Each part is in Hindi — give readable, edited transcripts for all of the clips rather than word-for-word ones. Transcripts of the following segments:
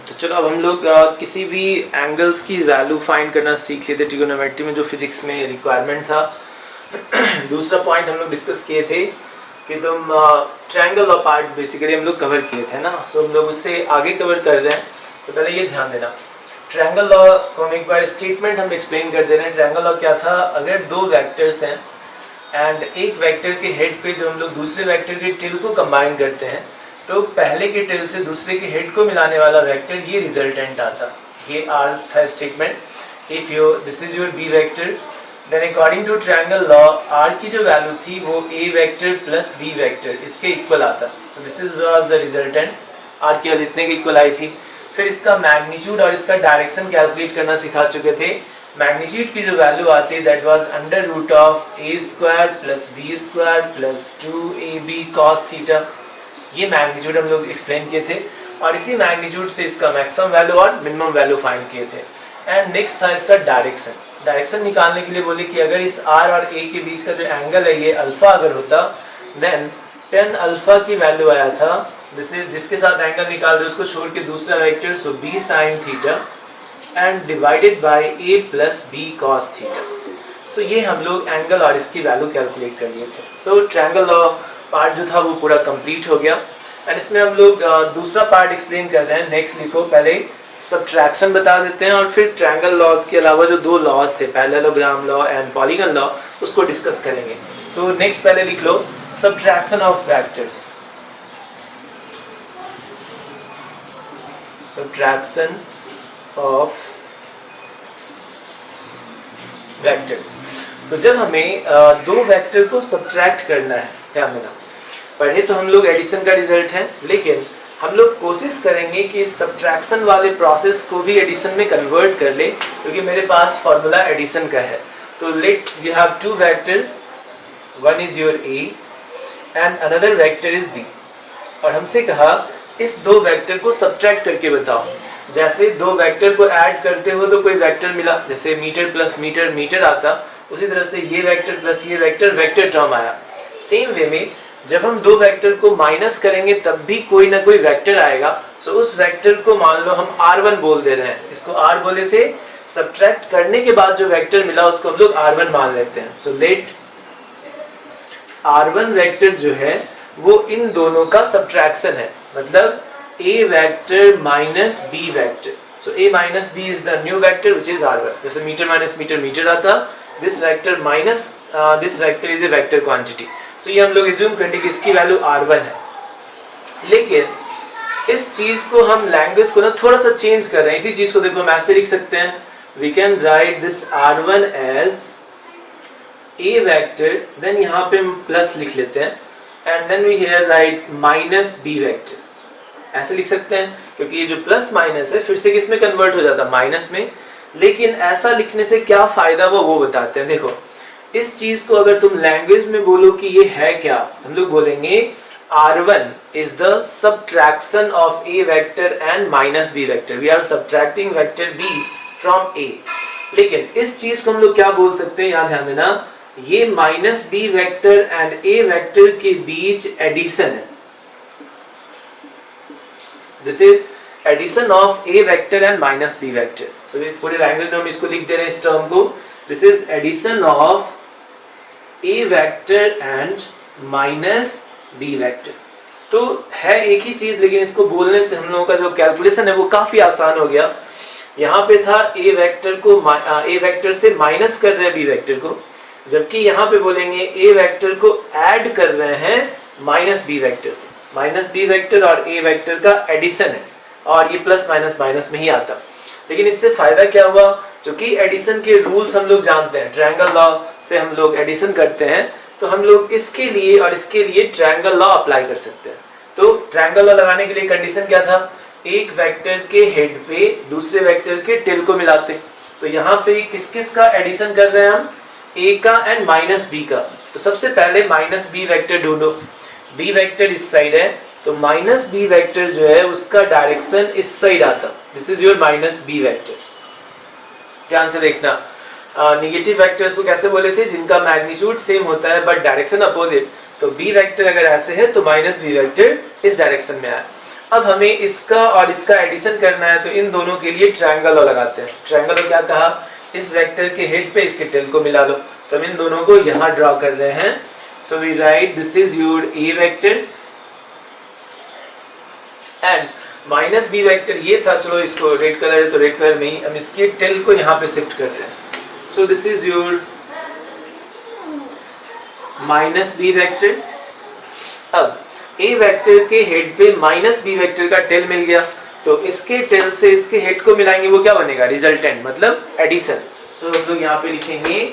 तो चलो अब हम लोग किसी भी एंगल्स की वैल्यू फाइंड करना सीख लेते ट्रिगोनोमेट्री में, जो फिजिक्स में रिक्वायरमेंट था। दूसरा पॉइंट हम लोग डिस्कस किए थे कि तुम ट्रायंगल और पार्ट बेसिकली हम लोग कवर किए थे ना, सो हम लोग उससे आगे कवर कर रहे हैं। तो पहले ये ध्यान देना, ट्रायंगल लॉ को हम एक बार स्टेटमेंट हम एक्सप्लेन कर दे रहे हैं। ट्रायंगल लॉ क्या था, अगर दो वेक्टर्स हैं एंड एक वेक्टर के हेड पे जो हम लोग दूसरे वेक्टर के टेल को कंबाइन करते हैं, तो पहले के टेल से दूसरे के हेड को मिलाने वाला वेक्टर ये रिजल्टेंट आता। ये आर था statement. If you this is your B vector, then according to triangle law R की जो वैल्यू थी वो ए वेक्टर प्लस बी वेक्टर इसके इक्वल आता। So this is was the resultant. R की वैल्यू इतने के इक्वल आई थी। फिर इसका मैग्नीट्यूड और इसका डायरेक्शन कैलकुलेट करना सिखा चुके थे। मैग्नीट्यूड की जो वैल्यू आती है that was under root of a square plus B square plus 2ab cos theta. ये मैग्नीट्यूड हम लोग एक्सप्लेन किए थे और इसी मैग्नीट्यूड से इसका मैक्सिमम वैल्यू और मिनिमम वैल्यू फाइंड किए थे। एंड नेक्स्ट था इसका डायरेक्शन। डायरेक्शन निकालने के लिए बोले कि अगर इस r और a के बीच का जो एंगल है ये अल्फा अगर होता, देन tan अल्फा की वैल्यू आया था, दिस इज जिसके साथ एंगल निकाल रहे उसको छोड़ के दूसरा vector, so b sin theta and divided by a plus b cos theta. So ये हम लोग एंगल और इसकी वैल्यू कैलकुलेट कर लिए थे। सो ट्रायंगल लॉ पार्ट जो था वो पूरा कंप्लीट हो गया। एंड इसमें हम लोग दूसरा पार्ट एक्सप्लेन कर रहे हैं। नेक्स्ट लिखो, पहले सब्ट्रैक्शन बता देते हैं और फिर ट्रायंगल लॉज के अलावा जो दो लॉज थे, parallelogram law and polygon law, उसको डिस्कस करेंगे। तो नेक्स्ट पहले लिख लो subtraction of vectors. Subtraction of vectors. तो जब हमें दो वेक्टर को सब्ट्रैक्ट करना है, ध्यान देना, पढ़े तो हम लोग एडिशन का रिजल्ट है, लेकिन हम लोग कोशिश करेंगे कि सब्ट्रैक्शन वाले प्रोसेस को भी एडिशन में कन्वर्ट कर ले, क्योंकि मेरे पास फॉर्मूला एडिशन का है। तो let you have two vector, one is your a and another vector is b, और हमसे कहा इस दो वेक्टर को सब्ट्रैक्ट करके बताओ। जैसे दो वेक्टर को ऐड करते हो तो कोई वेक्टर मिला, जैसे मीटर प्लस मीटर मीटर आता, उसी तरह से ये वेक्टर प्लस ये वेक्टर वेक्टर टर्म आया। सेम वे में जब हम दो वेक्टर को माइनस करेंगे तब भी कोई ना कोई वेक्टर आएगा। सो उस वेक्टर को मान लो हम r1 बोल दे रहे हैं, इसको r बोले थे, सब्ट्रैक्ट करने के बाद जो वेक्टर मिला उसको हम लोग r1 मान लेते हैं। सो लेट r1 वेक्टर जो है वो इन दोनों का सब्ट्रैक्शन है, मतलब a vector minus b vector. So a minus b is the new vector which is r1। जैसे मीटर माइनस मीटर मीटर आता, this vector minus this vector is a vector quantity. So ये हम लोग एज्यूम करेंगे कि इसकी वैल्यू r1 है। लेकिन इस चीज को हम लैंग्वेज को ना थोड़ा सा चेंज कर रहे हैं। इसी चीज को देखो हम ऐसे लिख सकते हैं, we can write this r1 as a vector, then यहाँ पे हम प्लस लिख लेते हैं and then we here write minus b vector. ऐसे लिख सकते हैं क्योंकि ये जो प्लस माइनस है फिर से किसमें कन्वर्ट हो जाता, माइनस में। लेकिन ऐसा लिखने से क्या फायदा वो बताते हैं। देखो इस चीज को अगर तुम लैंग्वेज में बोलो कि ये है क्या, हम लोग बोलेंगे r1 is the subtraction of a vector and minus b vector. We are subtracting vector b from a. लेकिन इस चीज को हम लोग क्या बोल सकते हैं, यहाँ ध्यान देना, ये minus b vector and a vector के बीच एडिशन है। This is addition of a vector and minus b vector. So पूरे लैंग्वेज में हम इसको लिख दे रहे हैं इस टर्म को, this is addition of a vector and minus b vector. तो है एक ही चीज, लेकिन इसको बोलने से हम लोगों का जो कैलकुलेशन है वो काफी आसान हो गया। यहाँ पे था a वेक्टर को a वेक्टर से माइनस कर रहे हैं b वेक्टर को, जबकि यहाँ पे बोलेंगे a वेक्टर को ऐड कर रहे हैं माइनस b वेक्टर से। माइनस b वेक्टर और a वेक्टर का एडिशन है और ये प्लस माइनस माइनस में ही आता। लेकिन इससे फायदा क्या हुआ, क्योंकि एडिशन के रूल्स हम लोग जानते हैं, ट्रायंगल लॉ से हम लोग एडिशन करते हैं, तो हम लोग इसके लिए और इसके लिए ट्रायंगल लॉ अप्लाई कर सकते हैं। तो ट्रायंगल लॉ लगाने के लिए कंडीशन क्या था, एक वेक्टर के हेड पे दूसरे वेक्टर के टेल को मिलाते। तो यहाँ पे किस किस का एडिशन कर रहे हैं हम, a का एंड माइनस b का। तो सबसे पहले माइनस b वेक्टर ढूंढो, b वेक्टर इस साइड है, तो माइनस b वेक्टर जो है उसका डायरेक्शन इस साइड आता। This is your minus b vector. ध्यान से देखना, नेगेटिव वेक्टर्स को कैसे बोले थे, जिनका मैग्नीट्यूड सेम होता है बट डायरेक्शन अपोजिट। तो b वेक्टर अगर ऐसे है तो माइनस b वेक्टर इस डायरेक्शन में आया। अब हमें इसका और इसका एडिशन करना है, तो इन दोनों के लिए ट्रायंगल लगाते हैं। ट्रायंगल में क्या कहा, इस वेक्टर के हेड पे इसके टेल को मिला लो, तो हम इन दोनों को यहाँ ड्रॉ कर रहे हैं। So we write this is your a vector and minus B vector ये था, चलो इसको रेड कलर है तो रेड कलर में ही हम इसके टेल को यहाँ पे शिफ्ट कर रहे हैं। So this is your minus B vector. अब ए वेक्टर के हेड पे माइनस बी वेक्टर का टेल मिल गया, तो इसके टेल से इसके हेड को मिलाएंगे, वो क्या बनेगा, रिजल्टेंट मतलब एडिशन। सो हम लोग यहाँ पे लिखेंगे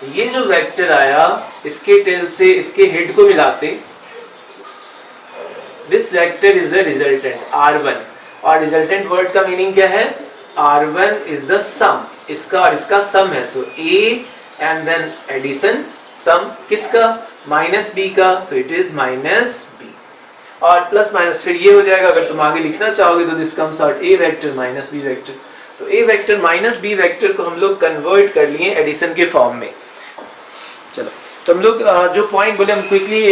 ये जो वेक्टर आया इसके टेल से इसके हेड को मिलाते, this vector is the resultant R1। और रिजल्टेंट वर्ड का मीनिंग क्या है, R1 इज द सम, इसका और इसका सम है। So A and then addition, sum किसका, माइनस बी का, so it is minus b. और प्लस माइनस फिर ये हो जाएगा, अगर तुम आगे लिखना चाहोगे तो this comes out a vector minus B vector. तो a vector minus B vector को हम लोग कन्वर्ट कर लिए एडिशन के फॉर्म में। चलो तो हम लोग जो पॉइंट बोले हम क्विकली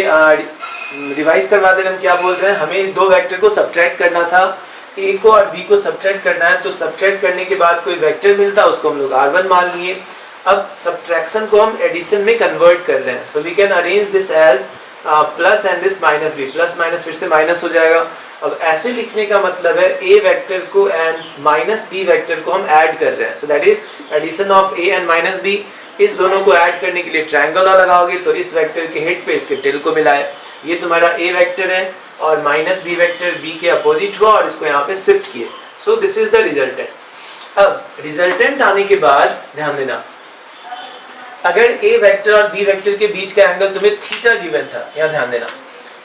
रिवाइज करवा दे रहे हैं। हम क्या बोल रहे हैं, हमें दो वेक्टर को सब्ट्रैक्ट करना था, ए को और बी को सब्ट्रैक्ट करना है, तो सब्ट्रैक्ट करने के बाद कोई वेक्टर मिलता उसको हम लोग R1 मान लिए। अब सब्ट्रैक्शन को हम एडिशन में कन्वर्ट कर रहे हैं, so we can arrange this as plus and this minus b, plus minus फिर से माइनस हो जाएगा। अब ऐसे लिखने का मतलब है ए वेक्टर को एंड माइनस बी वेक्टर को हम ऐड कर रहे हैं, so that is addition of a and minus b. इस दोनों को ऐड करने के लिए ट्रायंगल लगाओगे, तो इस वेक्टर के हेड पे इसके टेल को मिलाए, ये तुम्हारा ए वेक्टर है और माइनस बी वेक्टर बी के अपोजिट हुआ और इसको यहाँ पे शिफ्ट किए। सो दिस इज द रिजल्टेंट। अब रिजल्टेंट आने के बाद ध्यान देना, अगर ए वेक्टर और बी वेक्टर के बीच का एंगल तुम्हें थीटा गिवन था, यहाँ ध्यान देना,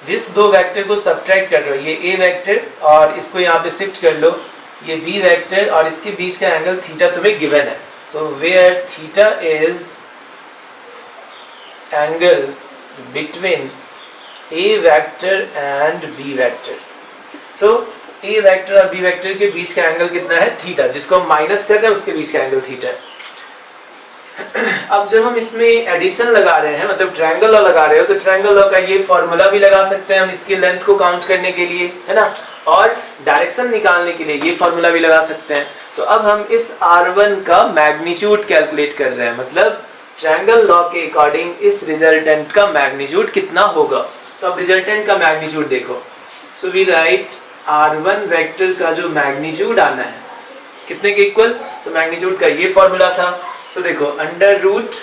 जिस दो वेक्टर को सब्ट्रैक्ट कर रहे हो, ये ए वेक्टर और इसको यहाँ पे शिफ्ट कर लो, ये बी वेक्टर और इसके बीच का एंगल थीटा तुम्हें गिवन है। So where theta is angle between A vector and b vector. So a vector और बी वेक्टर के बीच का एंगल कितना है, थीटा, जिसको हम माइनस कर रहे हैं उसके बीच का एंगल थीटा है। अब जब हम इसमें एडिशन लगा रहे हैं, मतलब ट्रायंगल लॉ लगा रहे हो, तो ट्रायंगल लॉ का ये फॉर्मूला भी लगा सकते हैं हम इसके लेंथ को काउंट करने के लिए, है ना, और डायरेक्शन निकालने के लिए ये फॉर्मूला भी लगा सकते हैं। तो अब हम इस R1 का मैग्नीट्यूड कैलकुलेट कर रहे हैं, मतलब ट्रायंगल लॉ के अकॉर्डिंग इस रिजल्टेंट का मैग्नीट्यूड कितना होगा। तो अब रिजल्टेंट का मैग्नीट्यूड देखो, सो वी राइट R1 वेक्टर का जो मैग्नीट्यूड आना है कितने के इक्वल, तो मैग्नीट्यूड का ये फॉर्मूला था। सो देखो अंडर रूट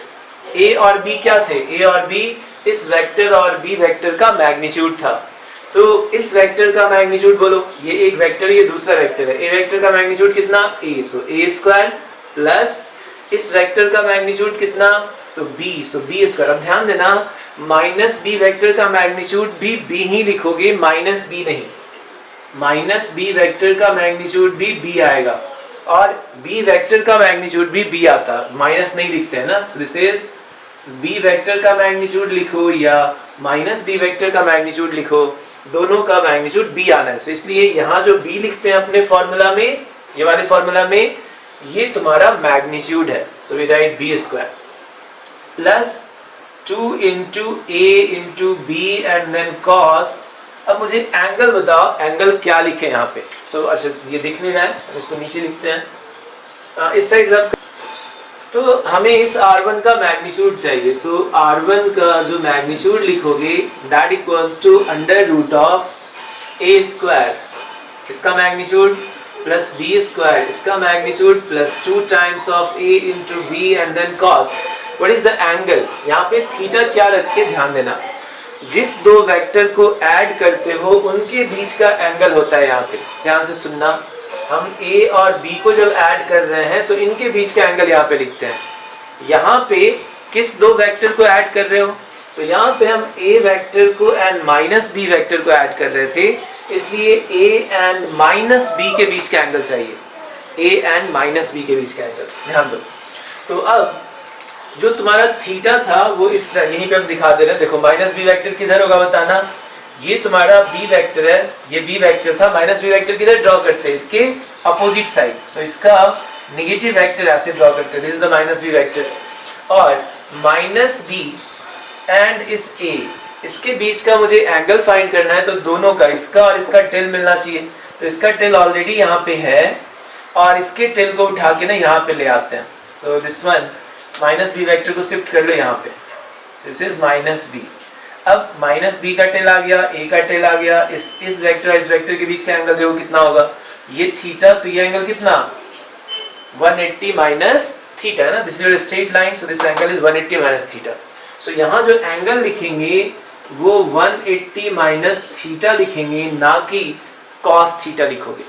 ए और बी क्या थे, ए और बी इस वेक्टर और बी वेक्टर का मैग्नीट्यूड था। तो इस वेक्टर का मैग्नीट्यूड बोलो, ये एक वेक्टर ये दूसरा वेक्टर है, ए वेक्टर का मैग्नीट्यूड कितना a, so a square plus इस वेक्टर का मैग्नीट्यूड कितना, तो बी, सो बी स्क्वायर। अब ध्यान देना माइनस बी वेक्टर का मैग्नीट्यूड भी बी ही लिखोगे, माइनस बी नहीं, माइनस बी वेक्टर का मैग्नीट्यूड भी बी आएगा और बी वेक्टर का मैग्नीट्यूड भी बी आता, माइनस नहीं लिखते हैं ना। So this is b vector का मैग्नीट्यूड लिखो या माइनस बी वेक्टर का मैग्नीट्यूड लिखो, दोनों का मैग्नीट्यूड बी आना है। सो इसलिए यहाँ जो बी लिखते हैं अपने फॉर्मूला में, ये वाले फॉर्मूला में, ये तुम्हारा मैग्नीट्यूड है। So we write b square plus 2 into a into b and then cos. अब मुझे एंगल बताओ, एंगल क्या लिखे यहाँ पे। सो अच्छा ये दिख नहीं रहा है, इसको नीचे लिखते हैं, इस साइड रख। तो हमें इस R1 का मैग्नीट्यूड चाहिए। सो R1 का जो मैग्नीट्यूड लिखोगे that equals to under root of a square, इसका मैग्नीट्यूड प्लस बी स्क्वायर, इसका magnitude plus 2 times of a into b and then cos. What is the angle, यहाँ पे थीटा क्या रख के ध्यान देना, जिस दो वेक्टर को ऐड करते हो उनके बीच का एंगल होता है। यहाँ पे ध्यान से सुनना, हम ए और बी को जब ऐड कर रहे हैं तो इनके बीच का एंगल यहाँ पे लिखते हैं। यहाँ पे किस दो वेक्टर को ऐड कर रहे हो, तो यहाँ पे हम ए वेक्टर को एंड माइनस बी वेक्टर को ऐड कर रहे थे, इसलिए ए एंड माइनस बी के बीच का एंगल चाहिए, ए एंड माइनस बी के बीच का एंगल, ध्यान दो। तो अब जो तुम्हारा थीटा था वो इस तरह यहीं पे हम दिखा दे रहे हैं। देखो माइनस बी वेक्टर किधर होगा बताना, ये तुम्हारा बी वेक्टर है, ये बी वेक्टर था, माइनस बी वेक्टर किधर ड्रॉ करते हैं, इसके अपोजिट साइड। सो इसका नेगेटिव वेक्टर ऐसे ड्रॉ करते हैं, this is the minus B vector. और माइनस बी एंड इस ए इसके बीच का मुझे एंगल फाइंड करना है, तो दोनों का, इसका और इसका टेल मिलना चाहिए। तो इसका टेल ऑलरेडी यहाँ पे है और इसके टेल को उठा के ना यहाँ पे ले आते हैं। So this one minus B vector को शिफ्ट कर लो यहाँ पे, दिस इज माइनस बी। अब माइनस बी का टेल आ गया, ए का टेल आ गया, इस वेक्टर और इस वेक्टर के बीच का एंगल देखो कितना होगा, ये थीटा, तो ये एंगल कितना 180 माइनस थीटा है ना, this is straight line, so this angle is 180 minus theta. So यहाँ जो एंगल लिखेंगे वो 180 माइनस थीटा लिखेंगे, ना कि कॉस थीटा लिखोगे।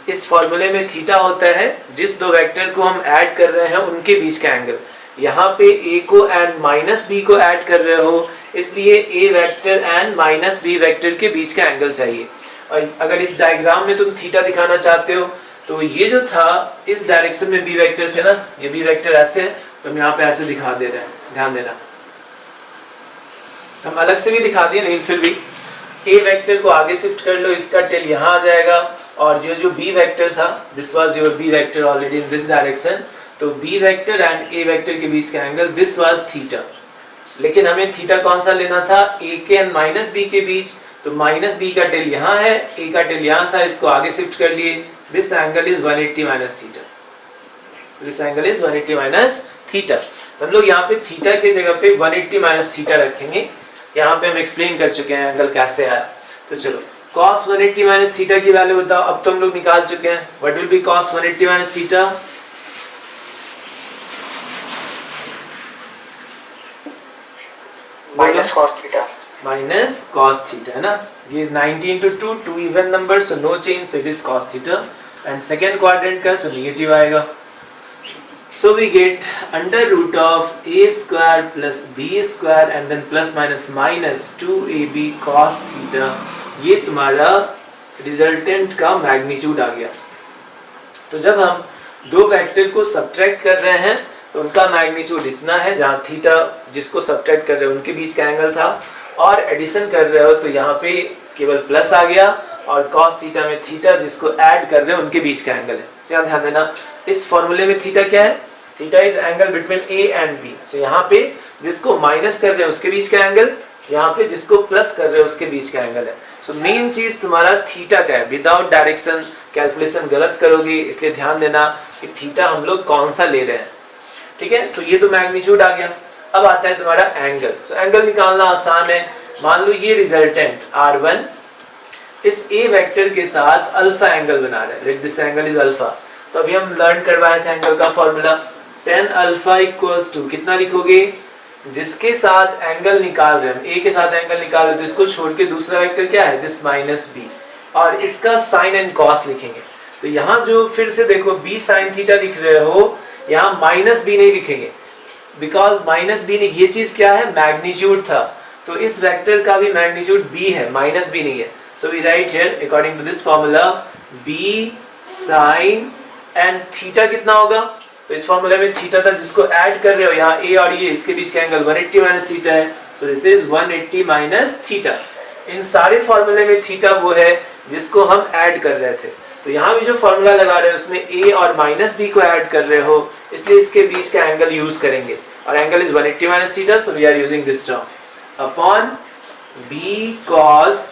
इस फॉर्मूले में थीटा होता है जिस दो वेक्टर को हम ऐड कर रहे हैं उनके बीच का एंगल। यहाँ पे a को एंड माइनस बी को ऐड कर रहे हो, इसलिए a vector and minus B vector के बीच का एंगल चाहिए। और अगर इस डायग्राम में तुम थीटा दिखाना चाहते हो तो ये जो था इस डायरेक्शन में बी वेक्टर थे ना, ये बी वेक्टर ऐसे है, तो हम यहाँ पे ऐसे दिखा दे रहे हैं, ध्यान देना। हम अलग से भी दिखा दिए, लेकिन फिर भी ए वेक्टर को आगे शिफ्ट कर लो, इसका टेल यहाँ आ जाएगा, और जो बी वेक्टर था, this was your B vector already in this direction, तो B vector and A vector के बीच का एंगल दिस वाज थीटा। लेकिन हमें थीटा कौन सा लेना था, ए के एंड माइनस बी के बीच, तो माइनस बी का टेल यहाँ है, ए का टेल यहाँ था, इसको आगे शिफ्ट कर लिए, this angle is 180 minus theta, this angle is 180 minus theta. हम लोग यहाँ पे थीटा की जगह पे 180 माइनस थीटा रखेंगे। यहाँ पे हम एक्सप्लेन कर चुके हैं एंगल कैसे आया। तो चलो cos 180 माइनस थीटा की वैल्यू बताओ, अब तो हम लोग निकाल चुके हैं। What will be cos 180 minus theta, minus cos theta, minus cos theta है ना, ये 90 into 2, 2 even number, so no change, so it is cos theta. And second quadrant का सो नेगेटिव आएगा, so we get under root of a square plus b square and then plus minus 2ab cos theta। ये तुम्हारा रिजल्टेंट का मैग्नीट्यूड आ गया। तो जब हम दो वेक्टर को सब्ट्रैक्ट कर रहे हैं तो उनका मैग्नीट्यूड इतना है, जहाँ थीटा जिसको सब्ट्रैक्ट कर रहे हो उनके बीच का एंगल था, और एडिशन कर रहे हो तो यहाँ पे केवल प्लस आ गया, और cos थीटा में थीटा जिसको ऐड कर रहे हो उनके बीच का एंगल है। तो ध्यान देना, इस फॉर्मूले में थीटा क्या है, theta is angle between A and B. So यहाँ पे जिसको माइनस कर रहे हो उसके बीच का एंगल, यहाँ पे जिसको प्लस कर रहे हो उसके बीच का एंगल है। सो मेन चीज तुम्हारा थीटा का है, विदाउट डायरेक्शन कैलकुलेशन गलत करोगे, इसलिए ध्यान देना कि थीटा हम लोग कौन सा ले रहे हैं। ठीक है, तो ये तो मैग्नीट्यूड आ गया। अब आता है तुम्हारा एंगल। सो एंगल निकालना आसान है। मान लो ये रिजल्टेंट R1 इस ए वेक्टर के साथ अल्फा एंगल बना रहा है, let this angle is alpha. तो अभी हम लर्न करवाए थे एंगल का formula, tan alpha equals to कितना लिखोगे, जिसके साथ एंगल निकाल रहे हैं, ए के साथ एंगल निकाल रहे हैं, तो इसको छोड़ के दूसरा वेक्टर क्या है, दिस माइनस बी, और इसका साइन एंड कॉस लिखेंगे। तो यहाँ जो फिर से देखो बी साइन थीटा लिख रहे हो, यहाँ माइनस बी नहीं लिखेंगे, बिकॉज माइनस बी नहीं, ये चीज क्या है, मैग्नीट्यूड था, तो इस वेक्टर का भी मैग्नीट्यूड बी है, माइनस बी नहीं है। So we write here according to this formula b sine and theta कितना होगा, तो इस फॉर्मूला में थीटा था जिसको ऐड कर रहे हो, यहाँ ए और ये इसके बीच का एंगल 180 माइनस थीटा है, so this is 180 minus theta. इन सारे फॉर्मूले में थीटा वो है जिसको हम ऐड कर रहे थे, तो यहाँ भी जो फॉर्मूला लगा रहे हो उसमें ए और माइनस बी को ऐड कर रहे हो, इसलिए इसके बीच का एंगल यूज करेंगे, और angle is 180 minus theta, so we are using this term upon b cos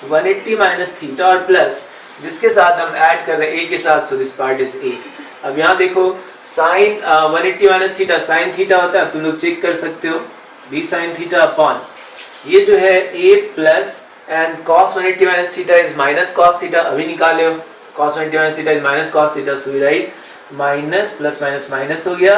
180 minus theta, और प्लस जिसके साथ हम ऐड कर रहे हैं ए के साथ, so this part is a. अब यहाँ देखो sine 180 minus theta sine theta होता है, तुम लोग चेक कर सकते हो, बी साइन थीटा अपॉन ये जो है A plus and cos 180 minus theta is minus cos theta, अभी निकाले हो, cos 180 minus theta is minus cos theta, so we write minus plus minus minus हो गया,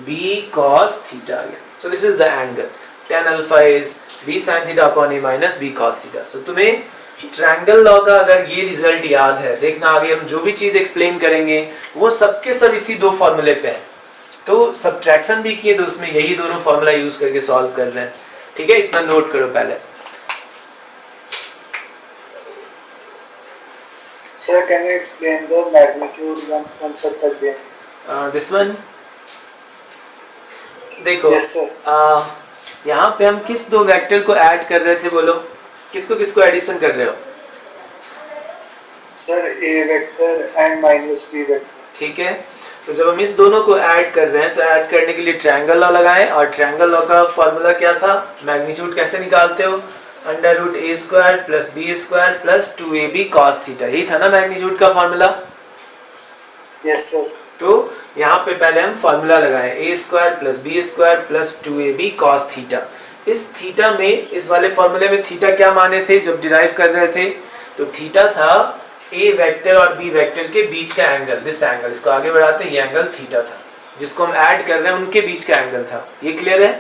b cos थीटा आ गया। So this is the angle, tan alpha is b sin theta upon a minus b cos theta. So तुम्हें ट्रायंगल लॉ का अगर ये रिजल्ट याद है, देखना आगे हम जो भी चीज एक्सप्लेन करेंगे वो सबके सब इसी दो फॉर्मूले पे है, तो सब्ट्रैक्शन भी किए तो उसमें यही दोनों फॉर्मूला यूज करके सॉल्व कर रहे हैं। ठीक है, इतना नोट करो पहले। Sir, can you explain the magnitude one concept again? This one, देखो Yes, sir. यहाँ पे हम किस दो वेक्टर को ऐड कर रहे थे, बोलो किसको किसको एडिशन कर रहे हो? Sir, a vector and minus b vector. ठीक है, तो जब हम इस दोनों को ऐड कर रहे हैं तो ऐड करने के लिए ट्रायंगल लॉ लगाएं, और ट्रायंगल लॉ का फॉर्मूला क्या था, मैग्नीट्यूड कैसे निकालते हो, under root A square plus B square plus 2ab cos theta, यही था ना मैग्नीट्यूड का फॉर्मूला। Yes sir. तो यहाँ पे पहले हम फॉर्मूला लगाएं, A square plus B square plus 2ab cos theta. इस थीटा में, इस वाले फॉर्मूले में थीटा क्या माने थे जब डिराइव कर रहे थे, तो थीटा था ए वेक्टर और बी वेक्टर के बीच का एंगल, दिस एंगल, इसको आगे बढ़ाते हैं, ये एंगल थीटा था, जिसको हम ऐड कर रहे हैं उनके बीच का एंगल था। ये क्लियर है?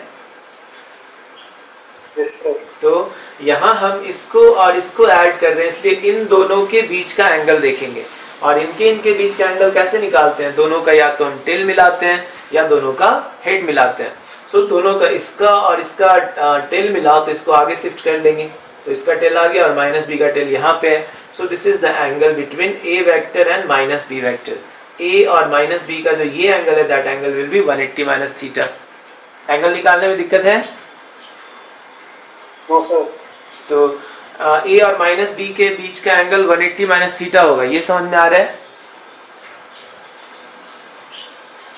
Yes sir. तो यहाँ हम इसको और इसको ऐड कर रहे हैं, इसलिए इन दोनों के बीच का एंगल देखेंगे, और इनके बीच का एंगल कैसे निकालते हैं, दोनों का या तो हम टेल मिलाते हैं या दोनों का हेड मिलाते हैं। सो दोनों का, इसका और इसका टेल मिलाओ तो इसको आगे शिफ्ट कर लेंगे, तो इसका टेल आ गया और माइनस बी का टेल यहाँ पे है। So this is the angle between A vector and minus B vector. A और माइनस बी का जो ये एंगल है, that angle will be 180 minus theta. Angle निकालने में दिक्कत है? No sir. तो ए और माइनस बी के बीच का एंगल 180 माइनस थीटा होगा, ये समझ में आ रहा है?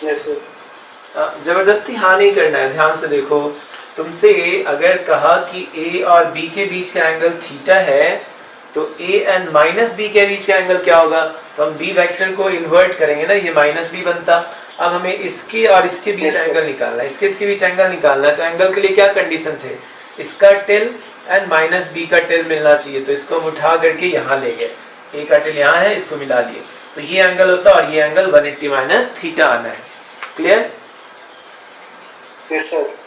Yes sir. जबरदस्ती हाँ नहीं करना है, ध्यान से देखो। तुमसे अगर कहा कि ए और बी के बीच का एंगल थीटा है, तो ए एंड माइनस बी के बीच का एंगल क्या होगा, तो हम बी वेक्टर को इन्वर्ट करेंगे ना, ये माइनस बी बनता। अब हमें इसके और इसके बीच एंगल निकालना है, इसके बीच एंगल निकालना है, तो एंगल के लिए क्या कंडीशन थे, इसका टेल एंड माइनस बी का टेल मिलना चाहिए, तो इसको हम उठा करके यहाँ ले गए, ए का टेल यहाँ है, इसको मिला लिए, तो ये एंगल होता और ये एंगल 180 माइनस थीटा आना है। क्लियर? Yes sir.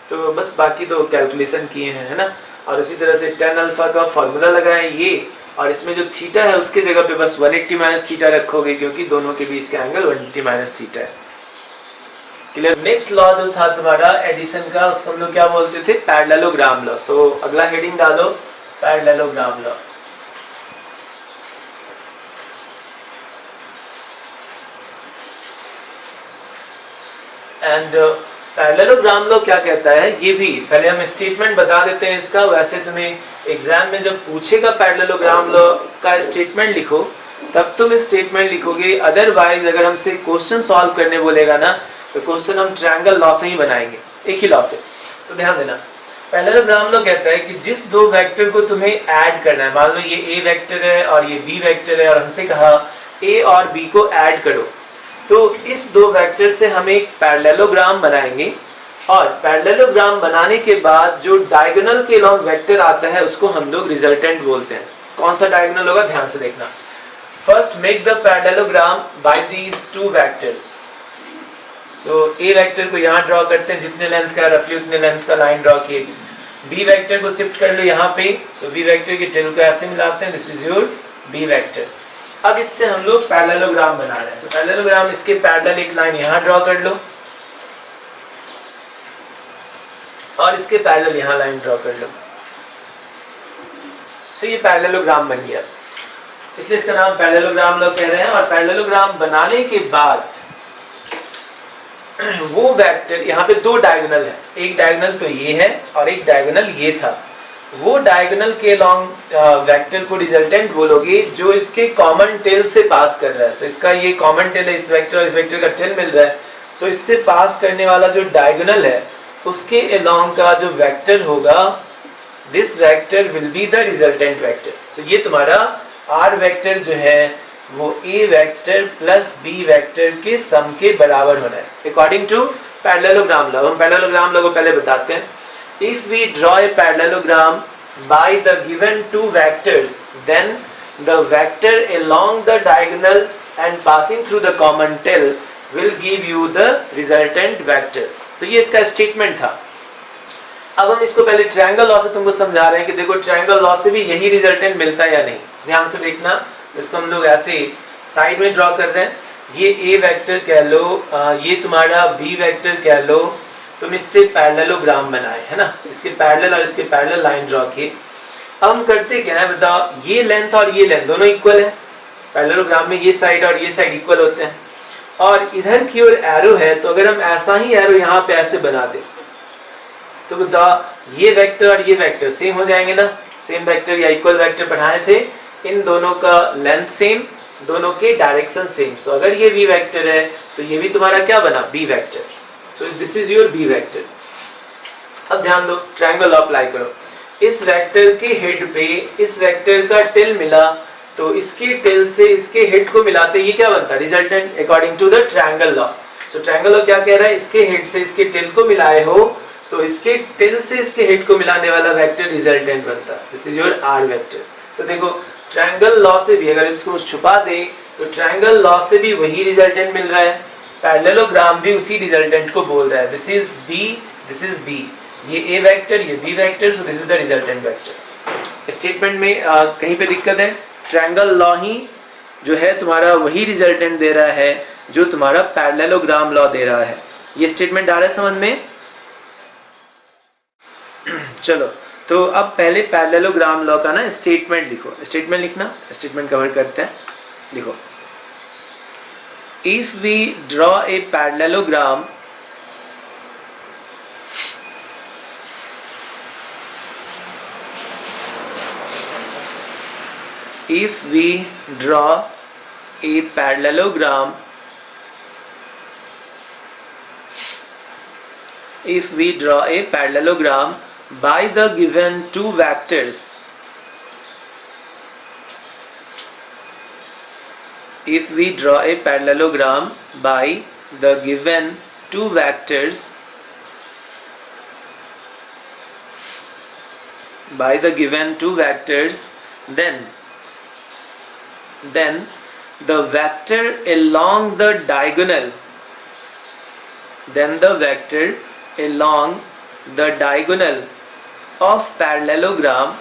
तो बस बाकी तो कैलकुलेशन किए हैं, है ना। और इसी तरह से tan अल्फा का फॉर्मूला लगाएं ये, और इसमें जो थीटा है उसके जगह पे बस 180 माइनस थीटा रखोगे, क्योंकि दोनों के बीच का एंगल 180 माइनस थीटा है। क्लियर? नेक्स्ट लॉ जो था तुम्हारा एडिशन का, उसको हम लोग क्या बोलते थे, पैरेललोग्राम लॉ। सो अगला हेडिंग डालो, parallelogram law. And parallelogram law क्या कहता है, ये भी पहले हम स्टेटमेंट बता देते हैं इसका। वैसे तुम्हें एग्जाम में जब पूछेगा पैरेललोग्राम लॉ का स्टेटमेंट लिखो, तब तुम स्टेटमेंट लिखोगे, अदरवाइज अगर हमसे क्वेश्चन सॉल्व करने बोलेगा ना, तो क्वेश्चन हम ट्रायंगल लॉ से ही बनाएंगे, एक ही लॉ से। तो ध्यान देना, पैरेललोग्राम लॉ कहता है कि जिस दो वेक्टर को तुम्हें ऐड करना है, मान लो ये ए वेक्टर है और ये बी वेक्टर है, और हमसे कहा ए और बी को ऐड करो, तो इस दो वेक्टर से हम एक पैरेललोग्राम बनाएंगे, और पैरेललोग्राम बनाने के बाद जो डायगोनल के लॉन्ग वेक्टर आता है उसको हम लोग रिजल्टेंट बोलते हैं। कौन सा डायगोनल होगा, ध्यान से देखना। First make the parallelogram by these two vectors. तो ए वेक्टर को यहाँ ड्रॉ करते हैं, जितने लेंथ का रफली उतने लेंथ का लाइन ड्रॉ किए। बी वेक्टर को शिफ्ट कर लो यहाँ पे, सो बी वेक्टर के टेल को ऐसे मिलाते हैं, this is your B vector. अब इससे हम लोग पैरेललोग्राम बना रहे हैं। सो पैरेललोग्राम, इसके पैरेलल एक लाइन यहाँ ड्रॉ कर लो, और इसके पैरेलल यहाँ लाइन ड्रॉ कर लो। सो ये पैरेललोग्राम बन गया, इसलिए इसका नाम पैरेललोग्राम लोग कह रहे हैं। और पैरेललोग्राम बनाने के बाद वो वेक्टर, यहाँ पे दो डायगोनल है, एक डायगोनल तो ये है और एक डायगोनल ये था, वो डायगोनल के लॉन्ग वेक्टर को रिजल्टेंट बोलोगे जो इसके कॉमन टेल से पास कर रहा है। सो इसका ये कॉमन टेल है, इस वेक्टर और इस वेक्टर का टेल मिल रहा है, सो इससे पास करने वाला जो डायगोनल है उसके अलोंग का जो वेक्टर होगा, this vector will be the resultant vector. So ये तुम्हारा आर वेक्टर जो है वो ए वेक्टर प्लस बी वेक्टर के सम के बराबर होना है अकॉर्डिंग टू पैरेललोग्राम लॉ। हम पैरेललोग्राम लॉ को पहले बताते हैं। If we draw a parallelogram by the given two vectors, then the vector along the diagonal and passing through the common tail will give you the resultant vector. तो ये इसका स्टेटमेंट था। अब हम इसको पहले ट्रायंगल लॉ से तुमको समझा रहे हैं कि देखो ट्रायंगल लॉ से भी यही रिजल्टेंट मिलता है या नहीं। ध्यान से देखना, इसको हम लोग ऐसे साइड में ड्रॉ कर रहे हैं। ये ए वेक्टर कह लो, ये तुम्हारा बी वेक्टर कह लो, तुम इससे पैरेललोग्राम बनाए, है ना, इसके पैरेलल और इसके पैरेलल लाइन ड्रॉ किए। अब हम करते क्या है बताओ, ये लेंथ और ये लेंथ दोनों इक्वल है, पैरेललोग्राम में ये साइड और ये साइड इक्वल होते हैं, और इधर की ओर एरो है, तो अगर हम ऐसा ही एरो यहाँ पे ऐसे बना दे तो बताओ ये वेक्टर और ये वेक्टर सेम हो जाएंगे ना, सेम वेक्टर या इक्वल वेक्टर पढ़ाए थे, इन दोनों का लेंथ सेम दोनों के डायरेक्शन सेम। सो अगर ये v वेक्टर है तो ये भी तुम्हारा क्या बना, b vector. So this is your b vector. अब ध्यान दो, ट्रायंगल लॉ अप्लाई करो। इस वेक्टर के हेड पे इस वेक्टर का टेल मिला, तो इसके टेल से इसके हेड को मिलाते ये क्या बनता, resultant according to the triangle law. So triangle law क्या कह रहा है, इसके हेड से इसके टेल को मिलाए हो तो इसके टेल से इसके हेड को मिलाने वाला वेक्टर रिजल्टेंट बनता है। This is your r vector. तो देखो ट्रायंगल लॉ से भी अगर इसको छुपा दे तो ट्रायंगल लॉ से भी वही रिजल्टेंट मिल रहा है, पैरेललोग्राम भी उसी रिजल्टेंट को बोल रहा है। This is b, this is b, ये a वेक्टर, ये b vector, so this is the resultant vector. Statement में कहीं पे दिक्कत है, ट्रायंगल लॉ ही जो है तुम्हारा वही रिजल्टेंट दे रहा है जो तुम्हारा पैरेललोग्राम लॉ दे रहा है। ये स्टेटमेंट आ रहा है समझ में? चलो तो अब पहले पैरेललोग्राम लॉ का ना स्टेटमेंट लिखो। स्टेटमेंट लिखना, स्टेटमेंट कवर करते हैं। लिखो, if we draw a parallelogram if we draw a parallelogram by the given two vectors, if we draw a parallelogram by the given two vectors, then the vector along the diagonal of parallelogram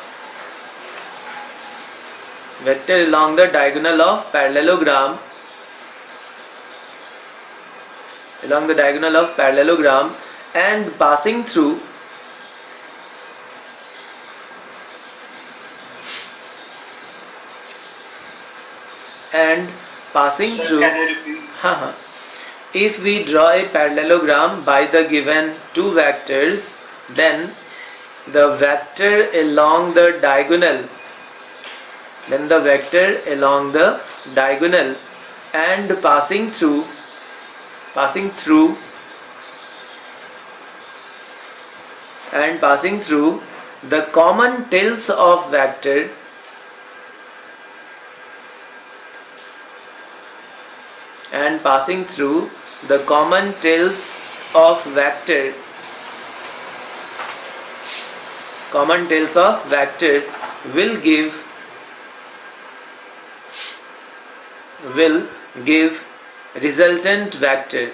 and passing through Sir, can you repeat? If we draw a parallelogram by the given two vectors, then the vector along the diagonal and passing through the common tails of vector will give resultant vector.